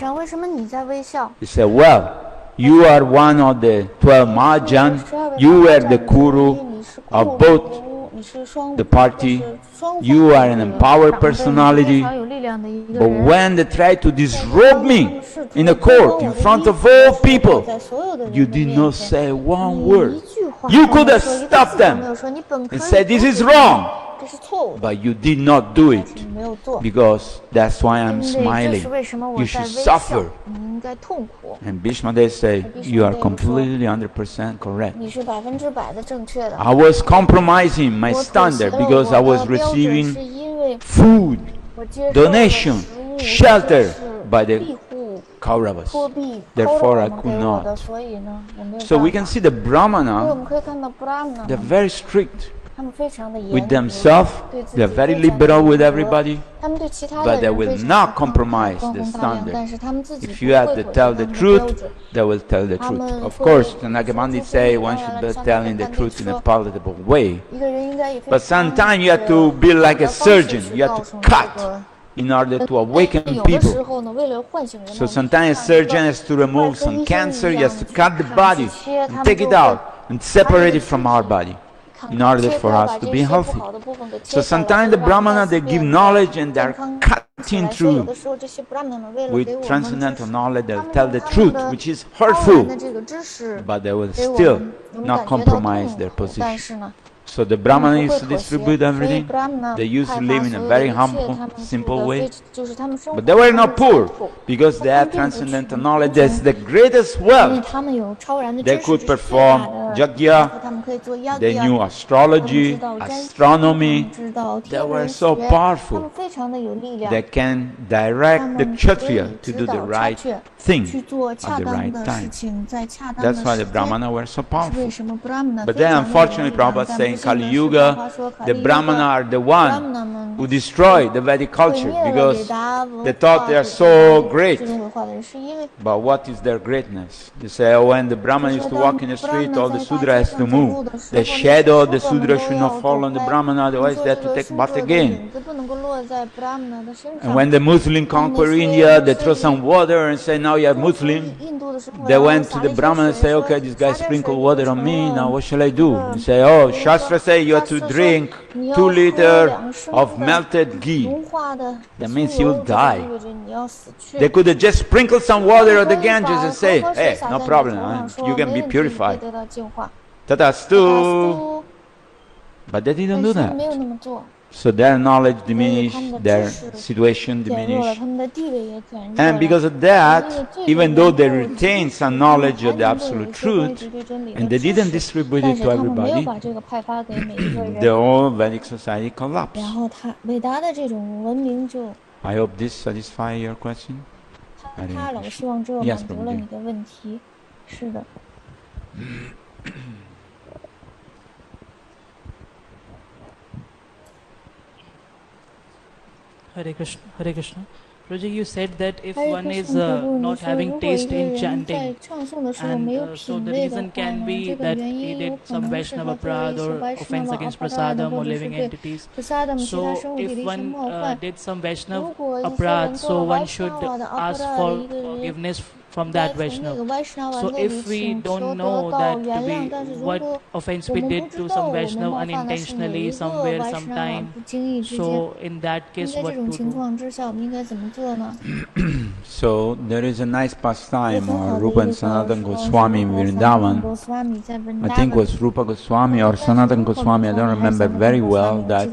He said, well, you are one of the 12 Mahajan. You were the Kuru of both the party. You are an empowered personality. But when they tried to disrobe me in a court in front of all people, you did not say one word. You could have stopped them and said, this is wrong. But you did not do it, because that's why I'm smiling. You should suffer. And Bhishma Dev said, you are completely 100% correct. I was compromising my standard because I was receiving food, donation, shelter by the Kauravas. Therefore I could not. So we can see the Brahmana, they're very strict with themselves, they're very liberal with everybody, but they will not compromise the standard. If you have to tell the truth, they will tell the truth. Of course, Chanakya Pandit say one should be telling the truth in a palatable way, but sometimes you have to be like a surgeon, you have to cut in order to awaken people. So sometimes a surgeon has to remove some cancer, he has to cut the body, and take it out, and separate it from our body, in order for us to be healthy. So sometimes the Brahmana, they give knowledge and they're cutting through with transcendental knowledge, they'll tell the truth, which is hurtful, but they will still not compromise their position. So the Brahmana used to distribute everything. They used to live in a very humble, simple way. But they were not poor, because they had transcendental knowledge. That's the greatest wealth. They could perform yajna, they knew astrology, astronomy. They were so powerful. They can direct the Kshatriya to do the right thing at the right time. That's why the Brahmana were so powerful. But then unfortunately Prabhupada saying Kali Yuga, the Brahmana are the one who destroyed the Vedic culture because they thought they are so great. But what is their greatness? They say, oh, when the Brahmana used to walk in the street, all the Sudra has to move. The shadow of the Sudra should not fall on the Brahmana, otherwise they have to take bath again. And when the Muslim conquer India, they throw some water and say, now you are Muslim. They went to the Brahmana and say, okay, this guy sprinkled water on me, now what shall I do? They say, oh, Shastra say you have to drink 2 liters of melted ghee. That means you'll die. They could have just sprinkled some water on the Ganges and say, hey, no problem, you can be purified. Tatastu. But they didn't do that. So their knowledge diminished, their situation diminished. And because of that, even though they retained some knowledge of the absolute truth, and they didn't distribute it to everybody, the whole Vedic society collapsed. I hope this satisfies your question. Yes, Prabhuji. Hare Krishna. Hare Krishna. Prabhuji, you said that if one is not having taste in chanting, and so the reason can be that he did some Vaishnava aparadha or offense against prasadam or living entities. So if one did some Vaishnava aparadha, so one should ask for forgiveness from that Vaishnava. So if we don't know that to be what offense we did to some Vaishnava unintentionally, somewhere, sometime, so in that case what to do? So there is a nice pastime Rupa and Sanatana Goswami in Vrindavan. I think it was Rupa Goswami or Sanatana Goswami, I don't remember very well, that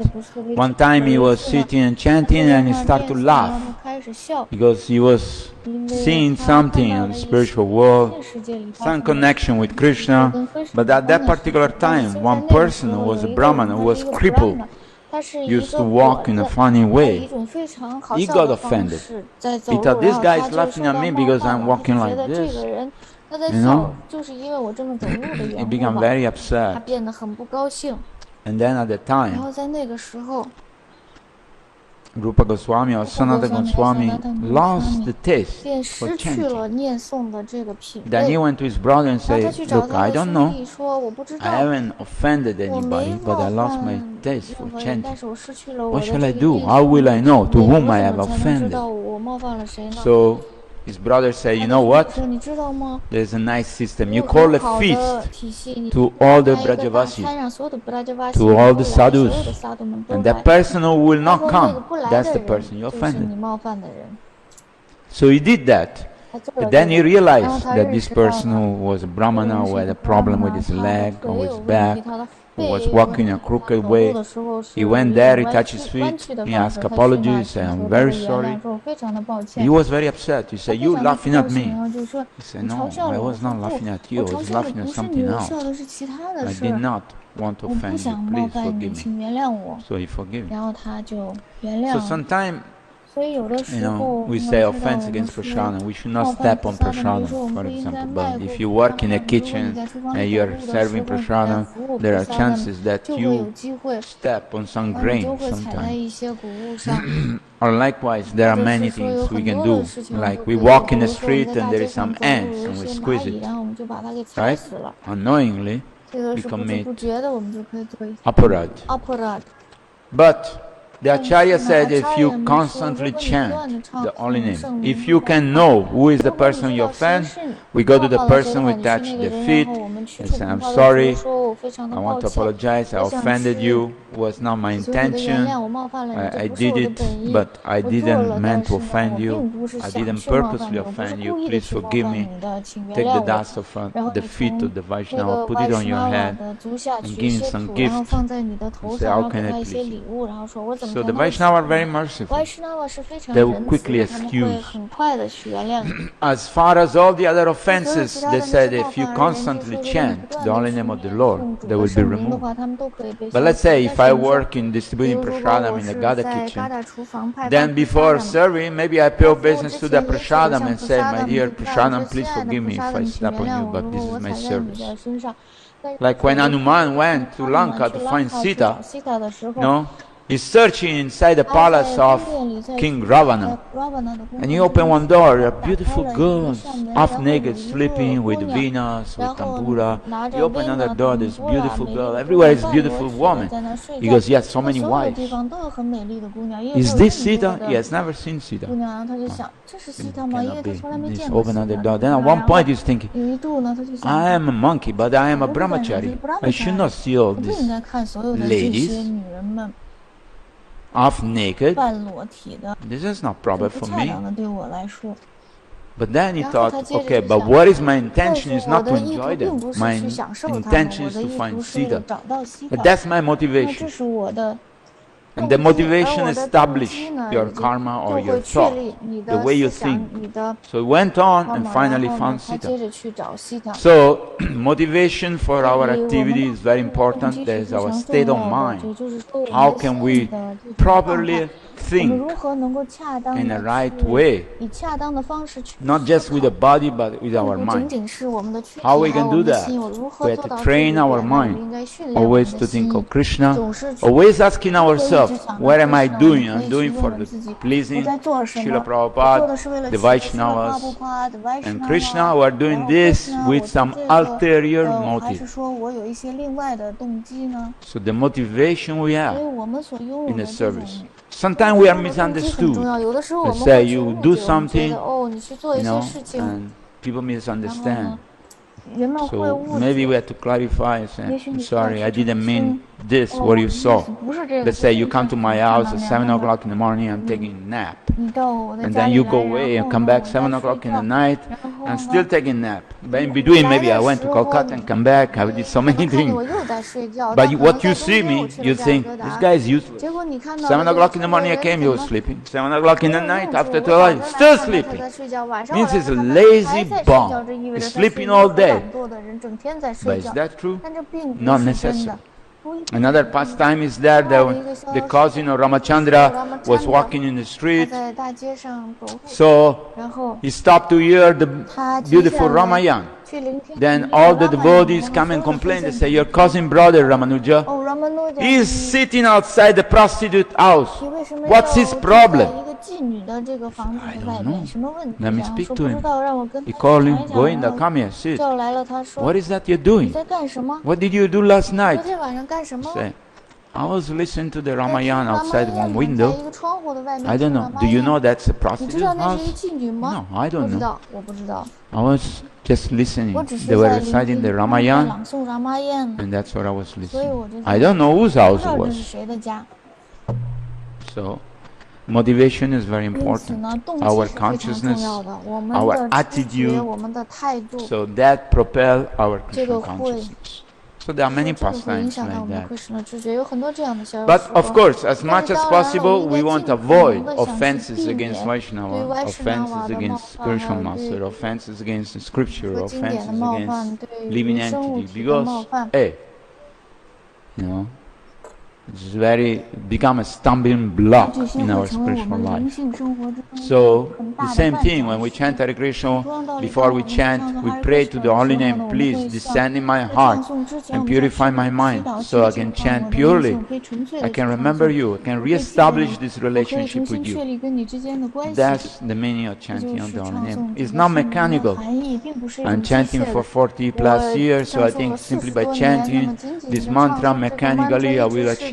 one time he was sitting and chanting and he started to laugh because he was seeing something in the spiritual world, some connection with Krishna. But at that particular time, one person who was a Brahmana, who was crippled, used to walk in a funny way. He got offended. He thought, this guy is laughing at me because I'm walking like this. You know? He became very upset. And then at the time, Rupa Goswami or Sanatana Goswami lost the taste for chanting. Then he went to his brother and said, look, I don't know, I haven't offended anybody, but I lost my taste for chanting. What shall I do? How will I know to whom I have offended? So his brother said, you know what? There's a nice system. You call a feast to all the Brajavasis, to all the sadhus, and that person who will not come, that's the person you offended. So he did that. But then he realized that this person who was a Brahmana, who had a problem with his leg or his back, who was walking a crooked way, he went there, he touched his feet, he asked apologies, he said, I'm very sorry. He was very upset. He said, you laughing at me? He said, no, I was not laughing at you, I was laughing at something else. I did not want to offend you, please forgive me. So he forgave me. So sometimes, you know, we say offense against prasadam. We should not step on prasadam, for example. But if you work in a kitchen and you are serving prasadam, there are chances that you step on some grain sometimes. Or likewise, there are many things we can do. Like we walk in the street and there is some ants and we squeeze it, right? Unknowingly, we commit aparadh. But The Acharya said if you constantly chant the holy name, if you can know who is the person you offend, we go to the person, we touch the feet, and say, I'm sorry, I want to apologize, I offended you, it was not my intention, I did it, but I didn't meant to offend you, I didn't purposely offend you, please forgive me. Take the dust of the feet of the Vaishnava, put it on your head, and give him some gift, and say, how can I please you? So the Vaishnava are very merciful. They will quickly excuse. As far as all the other offenses, they said if you constantly chant the holy name of the Lord, they will be removed. But let's say if I work in distributing prasadam in the Gada kitchen, then before serving, maybe I pay obeisance to the prasadam and say, my dear prasadam, please forgive me if I step on you, but this is my service. Like when Hanuman went to Lanka to find Sita, no? He's searching inside the palace of King Ravana, and he opened one door, a beautiful girl, half naked, sleeping with Venus, with Tambura. He opened another door, this beautiful girl, everywhere is beautiful woman. He goes, yes, so many wives. Is this Sita? He has never seen Sita. Cannot be. He opened another door. Then at one point he's thinking, I am a monkey, but I am a brahmachari. I should not see all these ladies half naked. This is not proper for me. But then he thought, okay, but what is my intention is not to enjoy them. My intention is to find Sita. But that's my motivation. And the motivation establishes your karma or your thought, the way you think. So he went on and finally found Sita. So motivation for our activity is very important. There is our state of mind. How can we properly think in the right way, not just with the body but with our mind? How we can do that? We have to train our mind always to think of Krishna, always asking ourselves, what am I doing? I'm doing for the pleasing Srila Prabhupada, the Vaishnavas, and Krishna, who are doing this with some ulterior motive. So the motivation we have in the service. Sometimes we are misunderstood. Let's say you do something, and people misunderstand. So maybe we have to clarify and say, I'm sorry, I didn't mean this, what you saw. Let's say you come to my house at 7 o'clock in the morning, I'm taking a nap. And then you go away and come back 7 o'clock in the night, and still taking a nap. But in between, maybe I went to Kolkata and come back, I did so many things. But what you see me, you think, this guy is useless. 7 o'clock in the morning I came, he was sleeping. 7 o'clock in the night, after 12 still sleeping. Means he's a lazy bum. He's sleeping all day. But is that true? Not necessary. Another pastime is that the cousin of Ramachandra was walking in the street, so he stopped to hear the beautiful Ramayana. Then all the devotees come and complain. They say, your cousin brother Ramanuja, he is sitting outside the prostitute house. What's his problem? I don't know. Let me speak to him. He called him, go in there, come here, sit. What is that you're doing? What did you do last night? Say, I was listening to the Ramayana outside one window. I don't know. Do you know that's a prostitute house? No, I don't know. I was just listening. They were reciting the Ramayana, and that's what I was listening. I don't know whose house it was. So, motivation is very important. Our consciousness, our attitude, so that propels our Krishna consciousness. So there are many pastimes like that. But of course, as much as possible, we want to avoid offenses against Vaishnava, offenses against spiritual master, offenses against the scripture, offenses against living entity. Because, hey, you know, it's become a stumbling block in our spiritual life. So the same thing, when we chant Hare Krishna, before we chant, we pray to the holy name, please descend in my heart and purify my mind so I can chant purely. I can remember you, I can re-establish this relationship with you. That's the meaning of chanting on the holy name. It's not mechanical. I'm chanting for 40 plus years, so I think simply by chanting this mantra mechanically I will achieve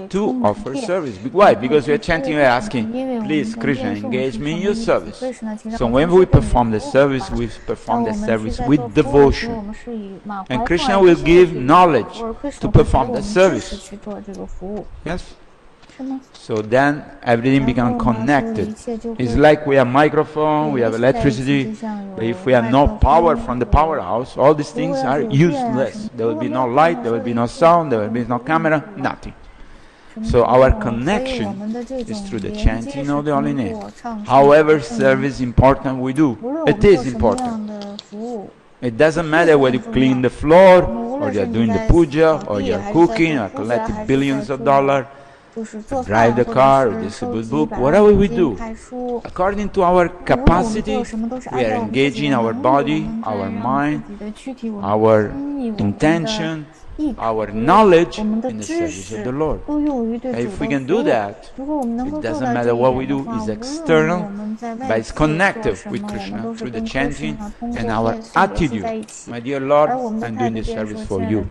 to offer service. Why? Because we are chanting, we are asking, please, Krishna, engage me in your service. So when we perform the service with devotion. And Krishna will give knowledge to perform the service. Yes? So then everything becomes connected. It's like we have microphone, we have electricity. But if we have no power from the powerhouse, all these things are useless. There will be no light, there will be no sound, there will be no camera, nothing. So our connection is through the chanting of the holy name. However service important we do, it is important. It doesn't matter whether you clean the floor, or you're doing the puja, or you're cooking, or collecting billions of dollars, drive the car, or distribute book, whatever we do, according to our capacity, we are engaging our body, our mind, our intention, our knowledge in the service of the Lord. If we can do that, it doesn't matter what we do, it's external, but it's connected with Krishna through the chanting and our attitude. My dear Lord, I'm doing this service for you.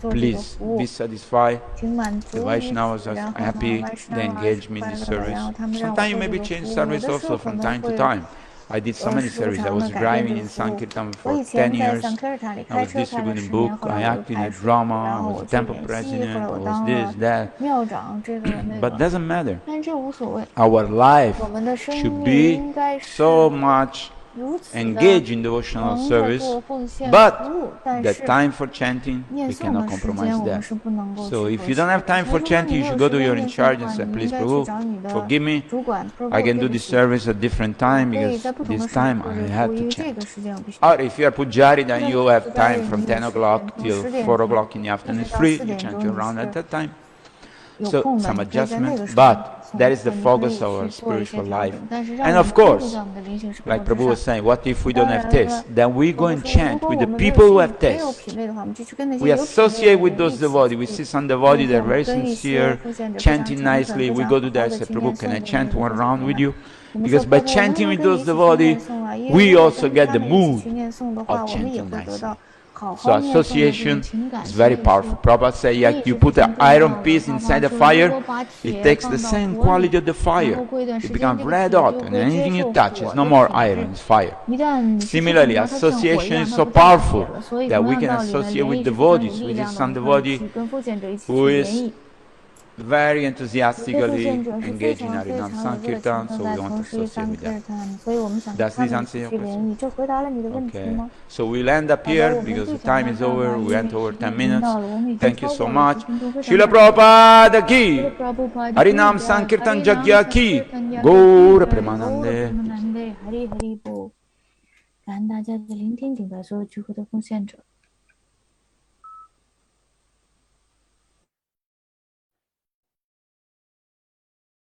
Please be satisfied. The Vaishnavas are happy, they engage me in this service. Sometimes you maybe change service also from time to time. I did so many services. I was driving in Sankirtan for 10 years. I was distributing books. I acted in a drama. I was a temple president. I was this, that. But it doesn't matter. Our life should be so much engaged in devotional service, but the time for chanting, we cannot compromise that. So if you don't have time for chanting, you should go to your in charge and say, please Prabhu, forgive me, I can do this service at different time because this time I have to chant. Or if you are Pujari, then you have time from 10 o'clock till 4 o'clock in the afternoon, it's free, you chant your round at that time. So some adjustment, but that is the focus of our spiritual life. And of course, like Prabhu was saying, what if we don't have taste? Then we go and chant with the people who have taste. We associate with those devotees. We see some devotees that are very sincere, chanting nicely. We go to them and say, Prabhu, can I chant one round with you? Because by chanting with those devotees, we also get the mood of chanting nicely. So association is very powerful. Prabhupada said, yeah, you put an iron piece inside the fire, it takes the same quality of the fire. It becomes red hot, and anything you touch is no more iron, it's fire. Similarly, association is so powerful that we can associate with devotees. We see some devotee who is very enthusiastically engaged in Harinam Sankirtan, so we want to associate with that. Does this answer your question? Okay. So we'll end up here because the time is over. We went over 10 minutes. Thank you so much. Srila Prabhupada ki, Harinam Sankirtan Jagya ki, Gaura Premanande. 感恩大家的聆听，顶戴所有聚会的奉献者。